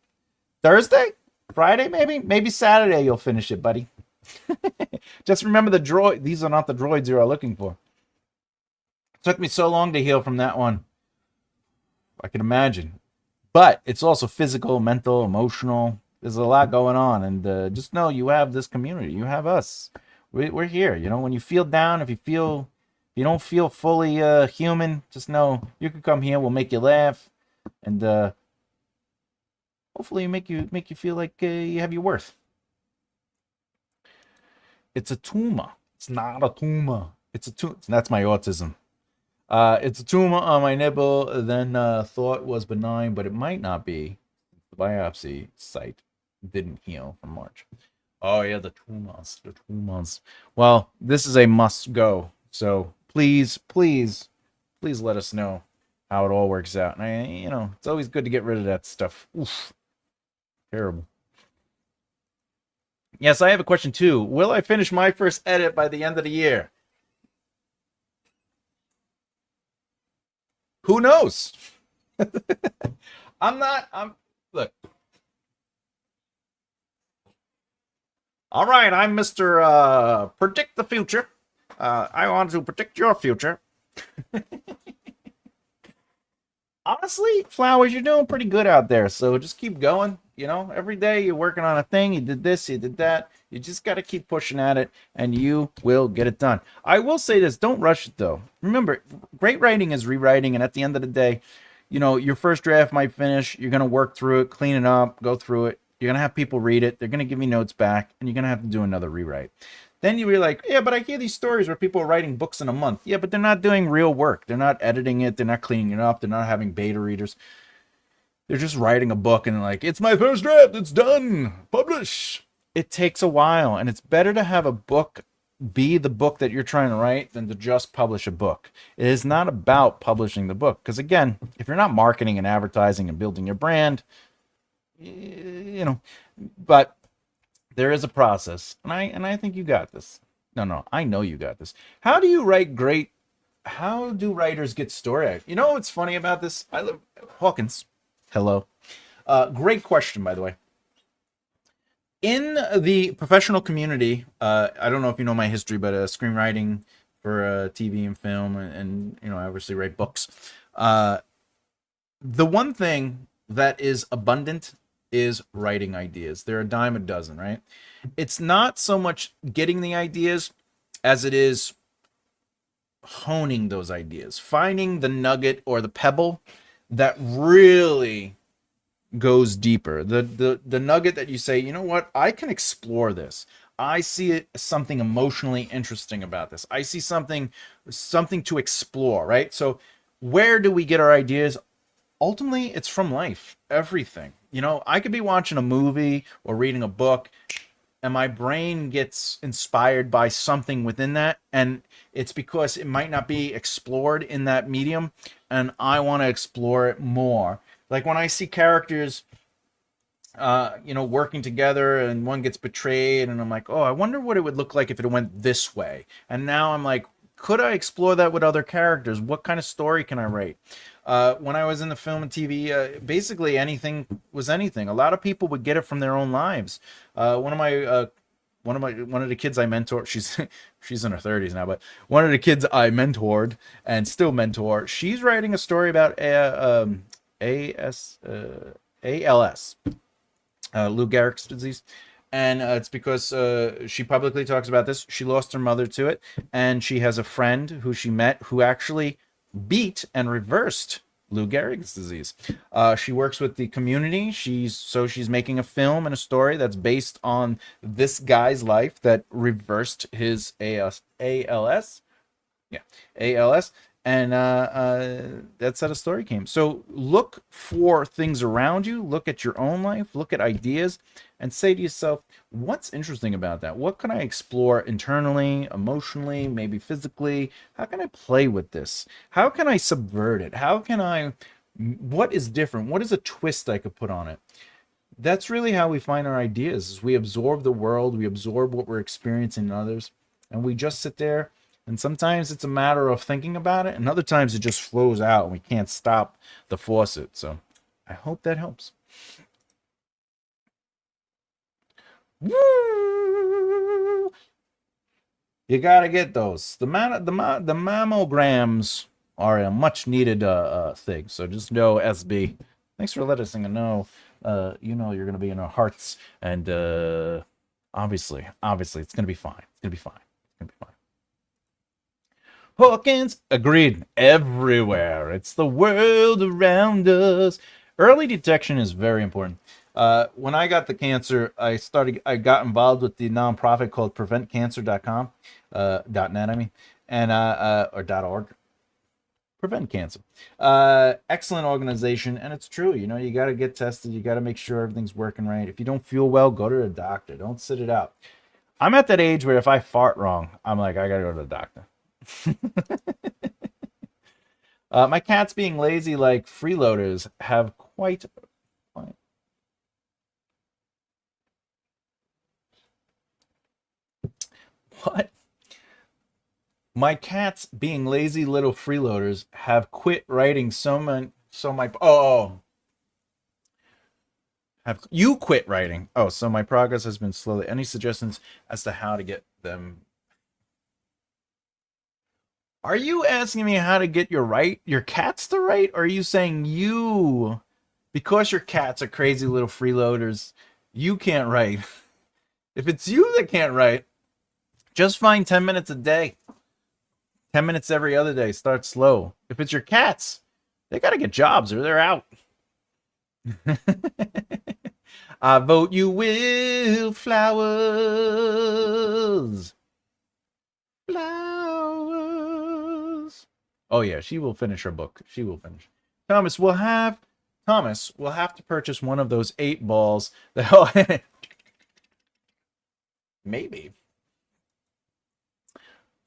Thursday? Friday, maybe? Maybe Saturday you'll finish it, buddy. Just remember the droid. These are not the droids you are looking for. It took me so long to heal from that one. I can imagine. But it's also physical, mental, emotional. There's a lot going on. And just know you have this community. You have us. We're here. You know, when you feel down, if you don't feel fully human, just know you can come here. We'll make you laugh. And hopefully make you feel like you have your worth. It's a tumor. It's not a tumor. It's a tumor. That's my autism. It's a tumor on my nipple. Then thought was benign, but it might not be. The biopsy site didn't heal from March. Oh yeah, the tumors. The tumors. Well, this is a must go. So please, please, please let us know how it all works out. And it's always good to get rid of that stuff. Oof. Terrible. Yes, I have a question too. Will I finish my first edit by the end of the year? Who knows? I'm not. Look. All right, I'm Mr. Predict the future. I want to predict your future. Honestly, Flowers, you're doing pretty good out there. So just keep going. Every day you're working on a thing. You did this, you did that. You just got to keep pushing at it, and you will get it done. I will say this: don't rush it, though. Remember, great writing is rewriting, and at the end of the day, your first draft might finish. You're gonna work through it, clean it up, go through it. You're gonna have people read it. They're gonna give you notes back, and you're gonna have to do another rewrite. Then you'll be like, yeah, but I hear these stories where people are writing books in a month. Yeah, but they're not doing real work. They're not editing it. They're not cleaning it up. They're not having beta readers. They're just writing a book and like, it's my first draft. It's done. Publish. It takes a while, and it's better to have a book be the book that you're trying to write than to just publish a book. It is not about publishing the book. Because again, if you're not marketing and advertising and building your brand, but there is a process, and I think you got this. No, I know you got this. How do you write great? How do writers get story? You know what's funny about this? I live Hawkins. Hello. Great question, by the way. In the professional community, I don't know if you know my history, but screenwriting for TV and film, and I obviously write books. The one thing that is abundant is writing ideas. They're a dime a dozen, right? It's not so much getting the ideas as it is honing those ideas, finding the nugget or the pebble that really goes deeper. The nugget that you say, you know what, I can explore this. I see it something emotionally interesting about this. I see something to explore, right? So where do we get our ideas? Ultimately, it's from life. Everything. I could be watching a movie or reading a book, and my brain gets inspired by something within that, and it's because it might not be explored in that medium, and I want to explore it more. Like when I see characters, working together, and one gets betrayed, and I'm like, oh, I wonder what it would look like if it went this way. And now I'm like, could I explore that with other characters? What kind of story can I write? When I was in the film and TV, basically anything was anything. A lot of people would get it from their own lives. One of the kids I mentor, she's in her 30s now, but one of the kids I mentored and still mentor, she's writing a story about ALS, Lou Gehrig's disease. And it's because she publicly talks about this. She lost her mother to it, and she has a friend who she met who actually beat and reversed Lou Gehrig's disease. She works with the community. She's making a film and a story that's based on this guy's life that reversed his ALS. Yeah, ALS. And that's how the story came. So look for things around you, look at your own life, look at ideas, and say to yourself, what's interesting about that? What can I explore internally, emotionally, maybe physically? How can I play with this? How can I subvert it? What is different? What is a twist I could put on it? That's really how we find our ideas. Is we absorb the world, we absorb what we're experiencing in others, and we just sit there. And sometimes it's a matter of thinking about it, and other times it just flows out and we can't stop the faucet. So I hope that helps. Woo! You gotta get those. The mammograms are a much needed thing. So just know, SB. Thanks for letting us know. You know you're gonna be in our hearts, and obviously, it's gonna be fine. It's gonna be fine. It's gonna be fine. Hawkins agreed. Everywhere. It's the world around us. Early detection is very important. When I got the cancer, I got involved with the nonprofit called preventcancer.com, .net, I mean, and or .org. Prevent Cancer. Excellent organization, and it's true. You know, you got to get tested. You got to make sure everything's working right. If you don't feel well, go to the doctor. Don't sit it out. I'm at that age where if I fart wrong, I'm like, I got to go to the doctor. My cats being lazy like freeloaders have quite... What? My cats being lazy little freeloaders have quit writing have you quit writing? Oh, so my progress has been slowly. Any suggestions as to how to get them? Are you asking me how to get your cats to write? Or are you saying you, because your cats are crazy little freeloaders, you can't write? If it's you that can't write, just find 10 minutes a day. 10 minutes every other day. Start slow. If it's your cats, they got to get jobs or they're out. I vote you will flowers. Flowers. Oh yeah, she will finish her book. She will finish. Thomas will have to purchase one of those 8 balls that maybe.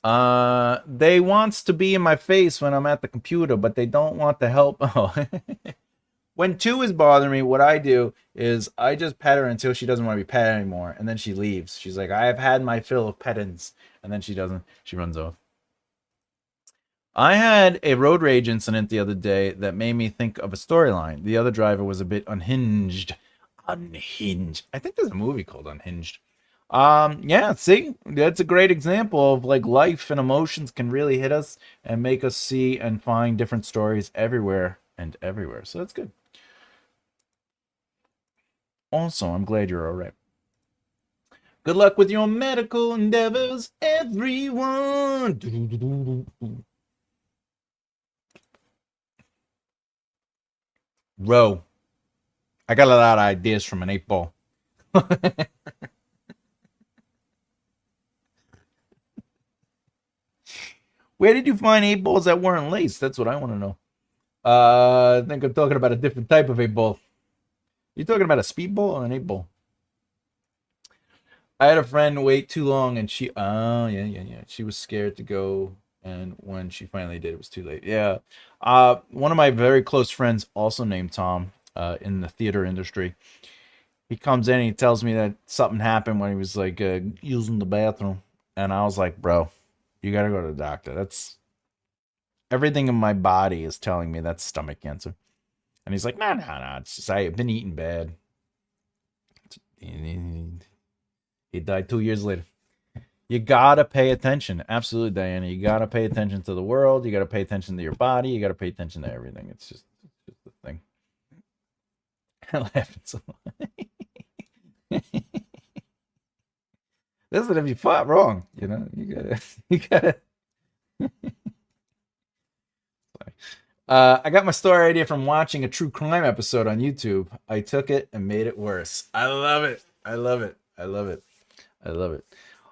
They wants to be in my face when I'm at the computer, but they don't want the help. Oh. When 2 is bothering me, what I do is I just pet her until she doesn't want to be pet anymore, and then she leaves. She's like, I have had my fill of pettings, and then she doesn't. She runs off. I had a road rage incident the other day that made me think of a storyline. The other driver was a bit unhinged. Unhinged. I think there's a movie called Unhinged. Yeah, see, that's a great example of like life and emotions can really hit us and make us see and find different stories everywhere and everywhere. So that's good. Also, I'm glad you're all right. Good luck with your medical endeavors, everyone. Row. I got a lot of ideas from an 8 ball. Where did you find 8 balls that weren't laced? That's what I want to know. I think I'm talking about a different type of 8 ball. You talking about a speed ball or an 8 ball? I had a friend wait too long, and she she was scared to go, and when she finally did, it was too late. Yeah. One of my very close friends, also named Tom, in the theater industry, he comes in and he tells me that something happened when he was like using the bathroom, and I was like, bro, you gotta go to the doctor. That's everything in my body is telling me that's stomach cancer. And he's like, no, it's just I've been eating bad. He died 2 years later. You gotta pay attention. Absolutely, Diana. You gotta pay attention to the world. You gotta pay attention to your body. You gotta pay attention to everything. It's just the thing. I'm laughing so much. Listen, if you fought wrong, you know, you gotta. I got my story idea from watching a true crime episode on YouTube. I took it and made it worse. I love it. I love it. I love it. I love it.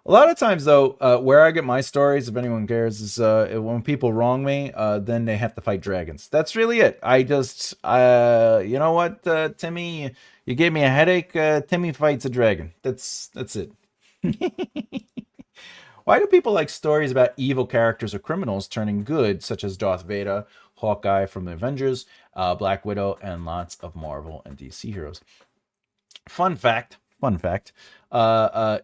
A lot of times, though, where I get my stories, if anyone cares, is when people wrong me, then they have to fight dragons. That's really it. I just, you know what, Timmy, you gave me a headache. Timmy fights a dragon. That's it. Why do people like stories about evil characters or criminals turning good, such as Darth Vader, Hawkeye from the Avengers, Black Widow, and lots of Marvel and DC heroes? Fun fact.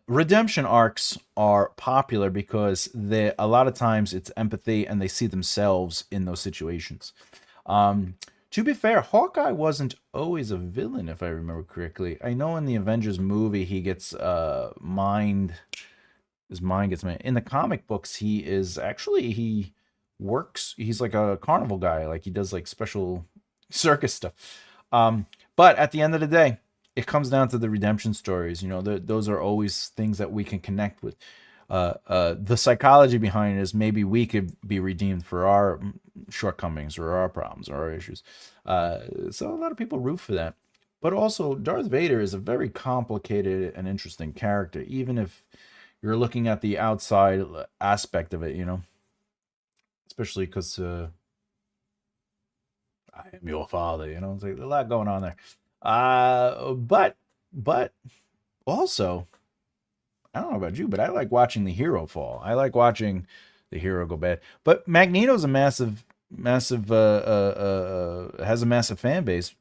Redemption arcs are popular because a lot of times it's empathy and they see themselves in those situations. To be fair, Hawkeye wasn't always a villain, if I remember correctly. I know in the Avengers movie he gets his mind gets made. In the comic books, he works. He's like a carnival guy. Like he does like special circus stuff. But at the end of the day, it comes down to the redemption stories. You know, those are always things that we can connect with. The psychology behind it is maybe we could be redeemed for our shortcomings or our problems or our issues. So a lot of people root for that. But also, Darth Vader is a very complicated and interesting character, even if you're looking at the outside aspect of it, you know, especially because I am your father, you know, it's like a lot going on there. But also, I don't know about you, but I like watching the hero fall. I like watching the hero go bad. But Magneto's a massive has a massive fan base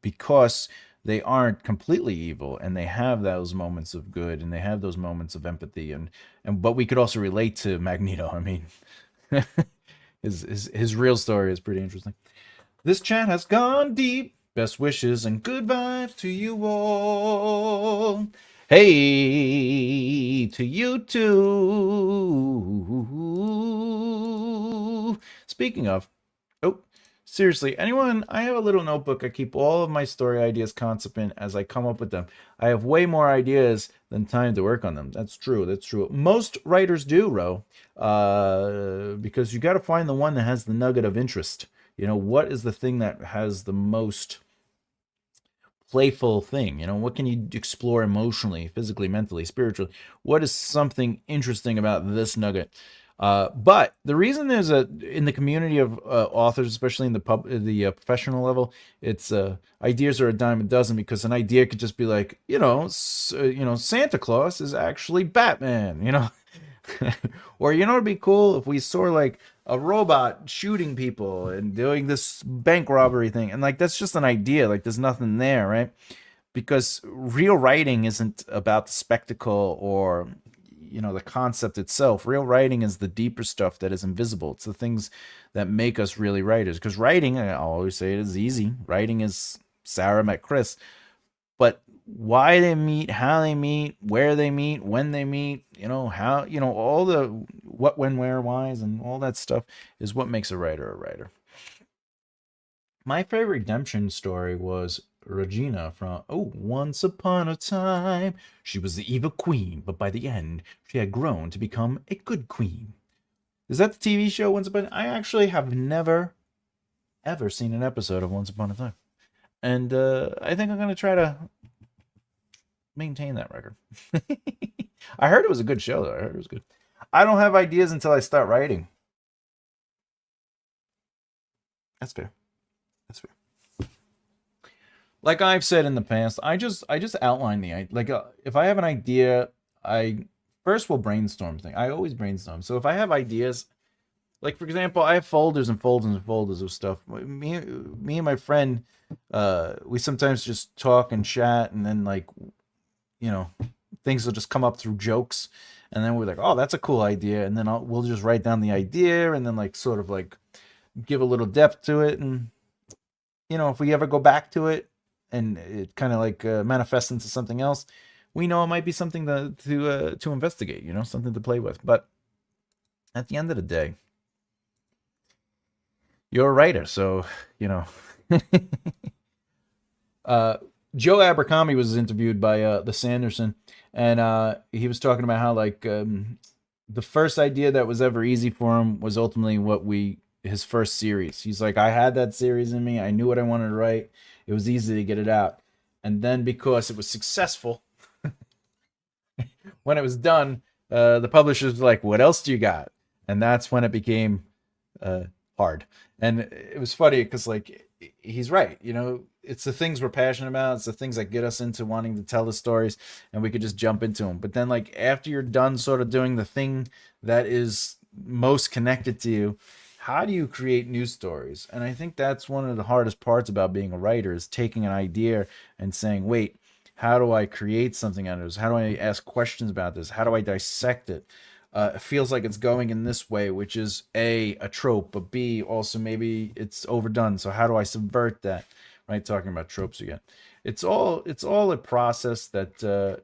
because they aren't completely evil and they have those moments of good and they have those moments of empathy and but we could also relate to Magneto. I mean, his real story is pretty interesting. This chat has gone deep. Best wishes and good vibes to you all. Hey, to you too. Speaking of, oh, seriously, anyone, I have a little notebook. I keep all of my story ideas concept in as I come up with them. I have way more ideas than time to work on them. That's true. That's true. Most writers do, Ro, because you got to find the one that has the nugget of interest. You know, what is the thing that has the most playful thing? You know, what can you explore emotionally, physically, mentally, spiritually? What is something interesting about this nugget? But the reason there's in the community of authors, especially in the professional level, it's ideas are a dime a dozen, because an idea could just be like, Santa Claus is actually Batman, you know. Or, you know, it'd be cool if we saw like a robot shooting people and doing this bank robbery thing. And like, that's just an idea. Like, there's nothing there, right? Because real writing isn't about the spectacle or, you know, the concept itself. Real writing is the deeper stuff that is invisible. It's the things that make us really writers. Because writing, I always say it is easy. Writing is Sarah met Chris. But why they meet, how they meet, where they meet, when they meet, you know, how, you know, all the what, when, where, whys, and all that stuff is what makes a writer a writer. My favorite redemption story was Regina from Once Upon a Time. She was the evil queen, but by the end, she had grown to become a good queen. Is that the TV show Once Upon a Time? I actually have never, ever seen an episode of Once Upon a Time. And I think I'm going to try to maintain that record. I heard it was a good show, though. I heard it was good. I don't have ideas until I start writing. That's fair. That's fair. Like I've said in the past, I just outline if I have an idea, I first will brainstorm thing. I always brainstorm. So if I have ideas, like for example, I have folders and folders and folders of stuff. Me and my friend, we sometimes just talk and chat, and then like, you know, things will just come up through jokes, and then we're like, oh, that's a cool idea, and then we'll just write down the idea, and then like sort of like give a little depth to it, and you know, if we ever go back to it and it kind of like manifests into something else, we know it might be something to investigate, you know, something to play with. But at the end of the day, you're a writer, so you know. Joe Abercrombie was interviewed by the Sanderson, and he was talking about how like the first idea that was ever easy for him was ultimately his first series. He's like, I had that series in me. I knew what I wanted to write. It was easy to get it out. And then because it was successful, when it was done, The publisher's like, what else do you got? And that's when it became uh, hard. And it was funny because, like, he's right. You know, it's the things we're passionate about. It's the things that get us into wanting to tell the stories, and we could just jump into them. But then, like, after you're done sort of doing the thing that is most connected to you, how do you create new stories? And I think that's one of the hardest parts about being a writer, is taking an idea and saying, wait, how do I create something out of this? How do I ask questions about this? How do I dissect it? It feels like it's going in this way, which is a trope, but B, also maybe it's overdone. So how do I subvert that? Right, talking about tropes again. It's all a process that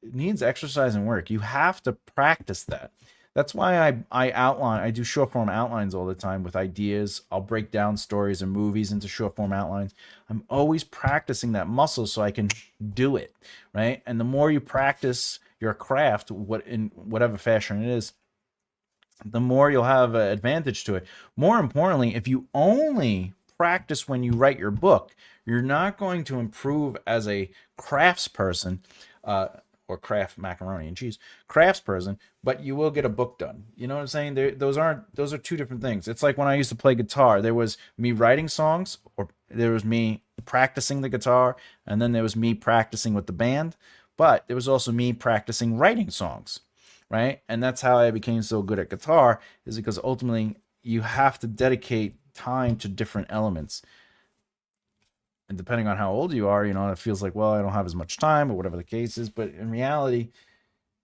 needs exercise and work. You have to practice that. That's why I do short form outlines all the time with ideas. I'll break down stories and movies into short form outlines. I'm always practicing that muscle so I can do it, right? And the more you practice your craft, in whatever fashion it is, the more you'll have an advantage to it. More importantly, if you only practice when you write your book, you're not going to improve as a craftsperson, or craft macaroni and cheese craftsperson, but you will get a book done. You know what I'm saying? Those are two different things. It's like when I used to play guitar. There was me writing songs, or there was me practicing the guitar, and then there was me practicing with the band. But there was also me practicing writing songs, right? And that's how I became so good at guitar, is because ultimately you have to dedicate time to different elements. And depending on how old you are, you know, it feels like, well, I don't have as much time, or whatever the case is. But in reality,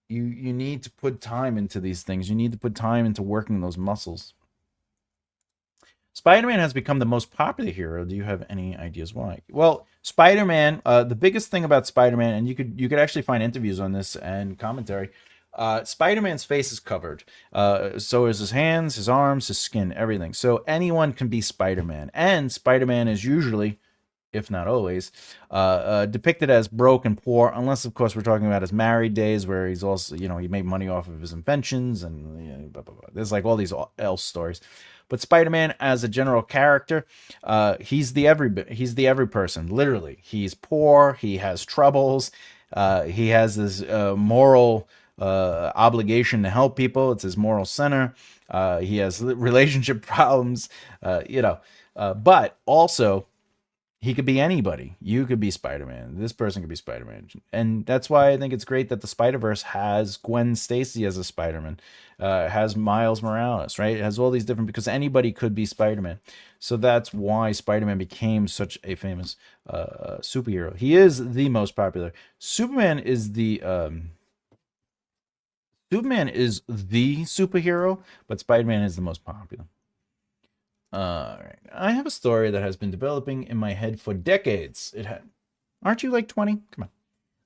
you need to put time into these things. You need to put time into working those muscles. Spider-Man has become the most popular hero. Do you have any ideas why? Well, Spider-Man, the biggest thing about Spider-Man, and you could actually find interviews on this and commentary. Spider-Man's face is covered. So is his hands, his arms, his skin, everything. So anyone can be Spider-Man. And Spider-Man is usually, if not always, depicted as broke and poor, unless, of course, we're talking about his married days, where he's also, you know, he made money off of his inventions, and you know, blah, blah, blah. There's like all these else stories. But Spider-Man, as a general character, he's the every person. Literally, he's poor. He has troubles. He has this moral obligation to help people. It's his moral center. He has relationship problems. But also, he could be anybody. You could be Spider-Man. This person could be Spider-Man. And that's why I think it's great that the Spider-Verse has Gwen Stacy as a Spider-Man, has Miles Morales, right? It has all these different, because anybody could be Spider-Man. So that's why Spider-Man became such a famous superhero. He is the most popular. Superman is the superhero, but Spider-Man is the most popular. All right. I have a story that has been developing in my head for decades. Aren't you like 20? Come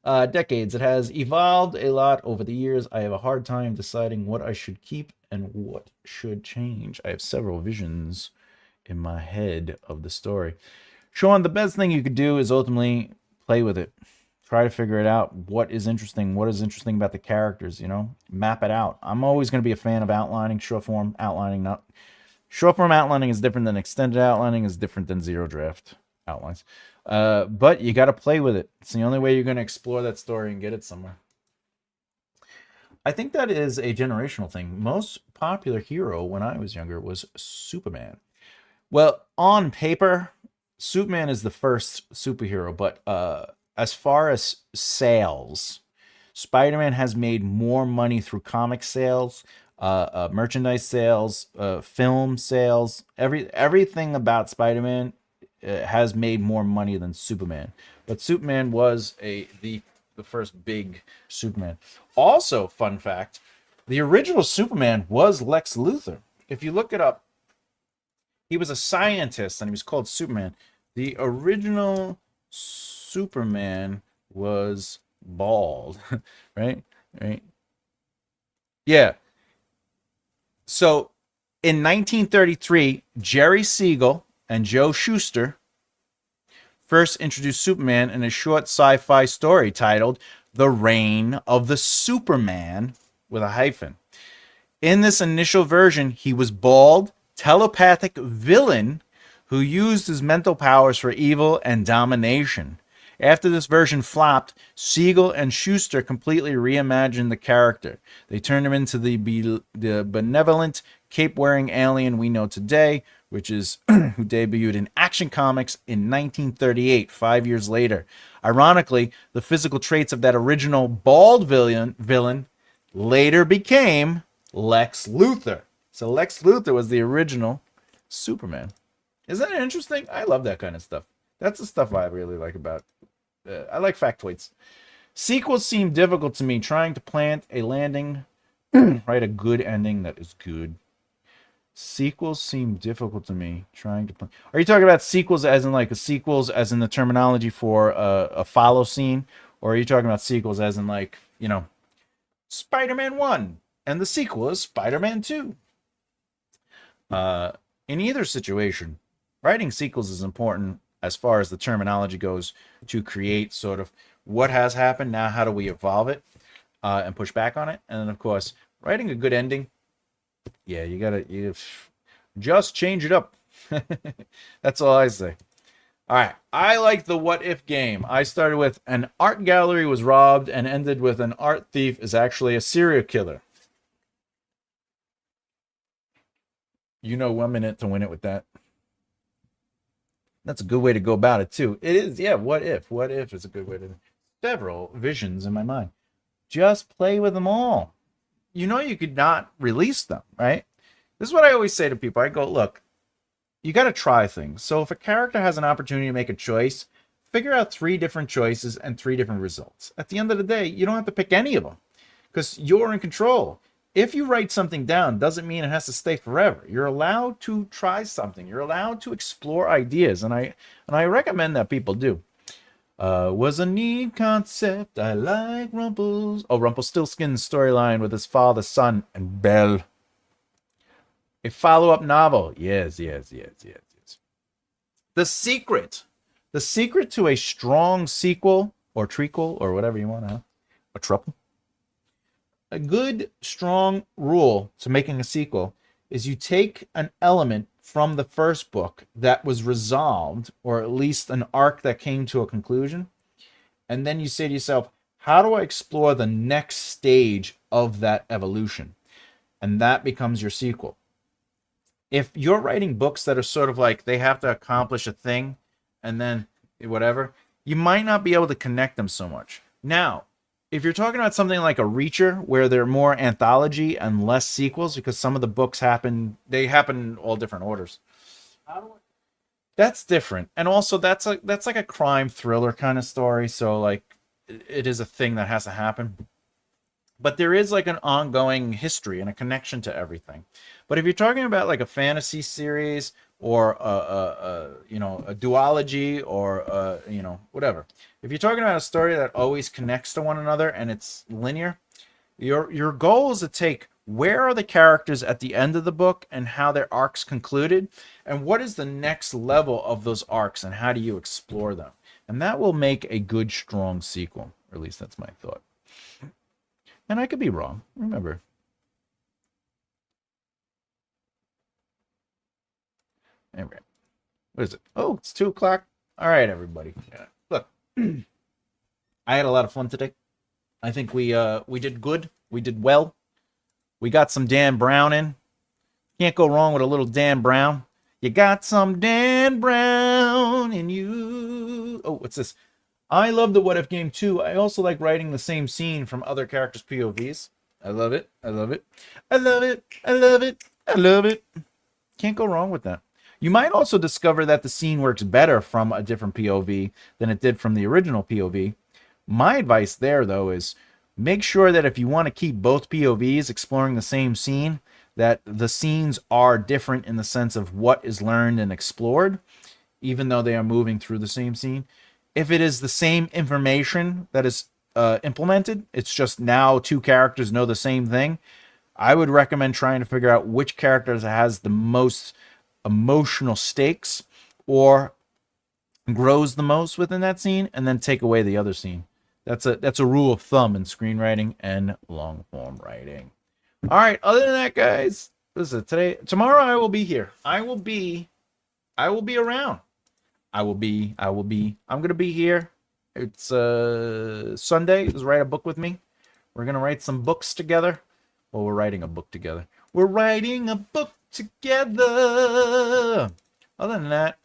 on. Decades. It has evolved a lot over the years. I have a hard time deciding what I should keep and what should change. I have several visions in my head of the story. Sean, the best thing you could do is ultimately play with it. Try to figure it out. What is interesting about the characters, you know? Map it out. I'm always going to be a fan of outlining, short form outlining, not... Short form outlining is different than extended outlining, is different than zero draft outlines. But you got to play with it. It's the only way you're going to explore that story and get it somewhere. I think that is a generational thing. Most popular hero when I was younger was Superman. Well, on paper, Superman is the first superhero, but as far as sales, Spider-Man has made more money through comic sales, merchandise sales, film sales. Everything about Spider-Man has made more money than Superman. But Superman was the first big Superman. Also, fun fact, the original Superman was Lex Luthor. If you look it up, he was a scientist and he was called Superman. The original Superman was bald, right? Yeah. So in 1933, Jerry Siegel and Joe Shuster first introduced Superman in a short sci-fi story titled The Reign of the Superman, with a hyphen. In this initial version, he was bald, telepathic villain who used his mental powers for evil and domination. After this version flopped, Siegel and Schuster completely reimagined the character. They turned him into the benevolent, cape-wearing alien we know today, which is who debuted in Action Comics in 1938, 5 years later. Ironically, the physical traits of that original bald villain later became Lex Luthor. So Lex Luthor was the original Superman. Isn't that interesting? I love that kind of stuff. That's the stuff I really like about I like factoids. Sequels seem difficult to me. Trying to plant a landing, write a good ending that is good. Sequels seem difficult to me. Trying to plant. Are you talking about sequels as in like a sequels as in the terminology for a follow scene, or are you talking about sequels as in like, you know, Spider-Man 1 and the sequel is Spider-Man 2? In either situation, writing sequels is important as far as the terminology goes to create sort of what has happened. Now, how do we evolve it and push back on it? And then, of course, writing a good ending. Yeah, you just change it up. That's all I say. All right. I like the what if game. I started with an art gallery was robbed and ended with an art thief is actually a serial killer. You know 1 minute to win it with that. That's a good way to go about it, too. It is, yeah, what if? What if is a good way to... Several visions in my mind. Just play with them all. You know you could not release them, right? This is what I always say to people. I go, look, you got to try things. So if a character has an opportunity to make a choice, figure out 3 different choices and 3 different results. At the end of the day, you don't have to pick any of them because you're in control. If you write something down, doesn't mean it has to stay forever. You're allowed to try something. You're allowed to explore ideas, and I recommend that people do. Was a neat concept. I like Rumpelstiltskin's storyline with his father, son, and Belle. A follow-up novel. Yes. The secret to a strong sequel or trequel or whatever you want to have, a truple. A good, strong rule to making a sequel is you take an element from the first book that was resolved, or at least an arc that came to a conclusion, and then you say to yourself, how do I explore the next stage of that evolution? And that becomes your sequel. If you're writing books that are sort of like they have to accomplish a thing and then whatever, you might not be able to connect them so much. Now, if you're talking about something like a Reacher, where they're more anthology and less sequels, because some of the books happen in all different orders. That's different, and also that's like a crime thriller kind of story. So like, it is a thing that has to happen. But there is like an ongoing history and a connection to everything. But if you're talking about like a fantasy series or a duology or whatever, if you're talking about a story that always connects to one another and it's linear, your goal is to take where are the characters at the end of the book and how their arcs concluded, and what is the next level of those arcs and how do you explore them, and that will make a good strong sequel, or at least that's my thought. And I could be wrong. Remember. Anyway, what is it? Oh, it's 2 o'clock. All right, everybody. Look, I had a lot of fun today. I think we did good. We did well. We got some Dan Brown in. Can't go wrong with a little Dan Brown. You got some Dan Brown in you. Oh, what's this? I love the what if game too. I also like writing the same scene from other characters' POVs. I love it. I love it. I love it. I love it. I love it. Can't go wrong with that. You might also discover that the scene works better from a different POV than it did from the original POV. My advice there, though, is make sure that if you want to keep both POVs exploring the same scene, that the scenes are different in the sense of what is learned and explored, even though they are moving through the same scene. If it is the same information that is implemented, it's just now 2 characters know the same thing, I would recommend trying to figure out which characters has the most emotional stakes or grows the most within that scene, and then take away the other scene. That's a rule of thumb in screenwriting and long form writing. All right, other than that, guys, listen, tomorrow I will be here. I will be around. I'm going to be here It's Sunday. Just write a book with me. We're going to write some books together. Well, we're writing a book together. We're writing a book together. Other than that,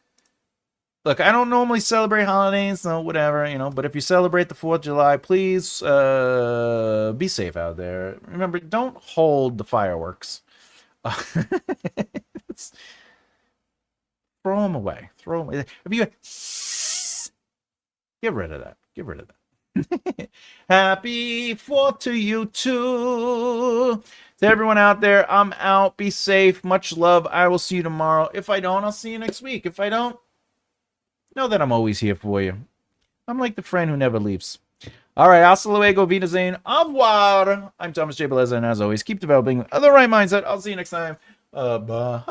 look, I don't normally celebrate holidays, so whatever, but if you celebrate the 4th of July, please be safe out there. Remember, don't hold the fireworks. Throw them away. Throw them away. If you get rid of that. Get rid of that. Happy 4th to you too. To everyone out there, I'm out. Be safe. Much love. I will see you tomorrow. If I don't, I'll see you next week. If I don't, know that I'm always here for you. I'm like the friend who never leaves. All right, hasta luego, Wiedersehen, au revoir. I'm Thomas J. Bellezza, and as always, keep developing the right mindset. I'll see you next time. Bye.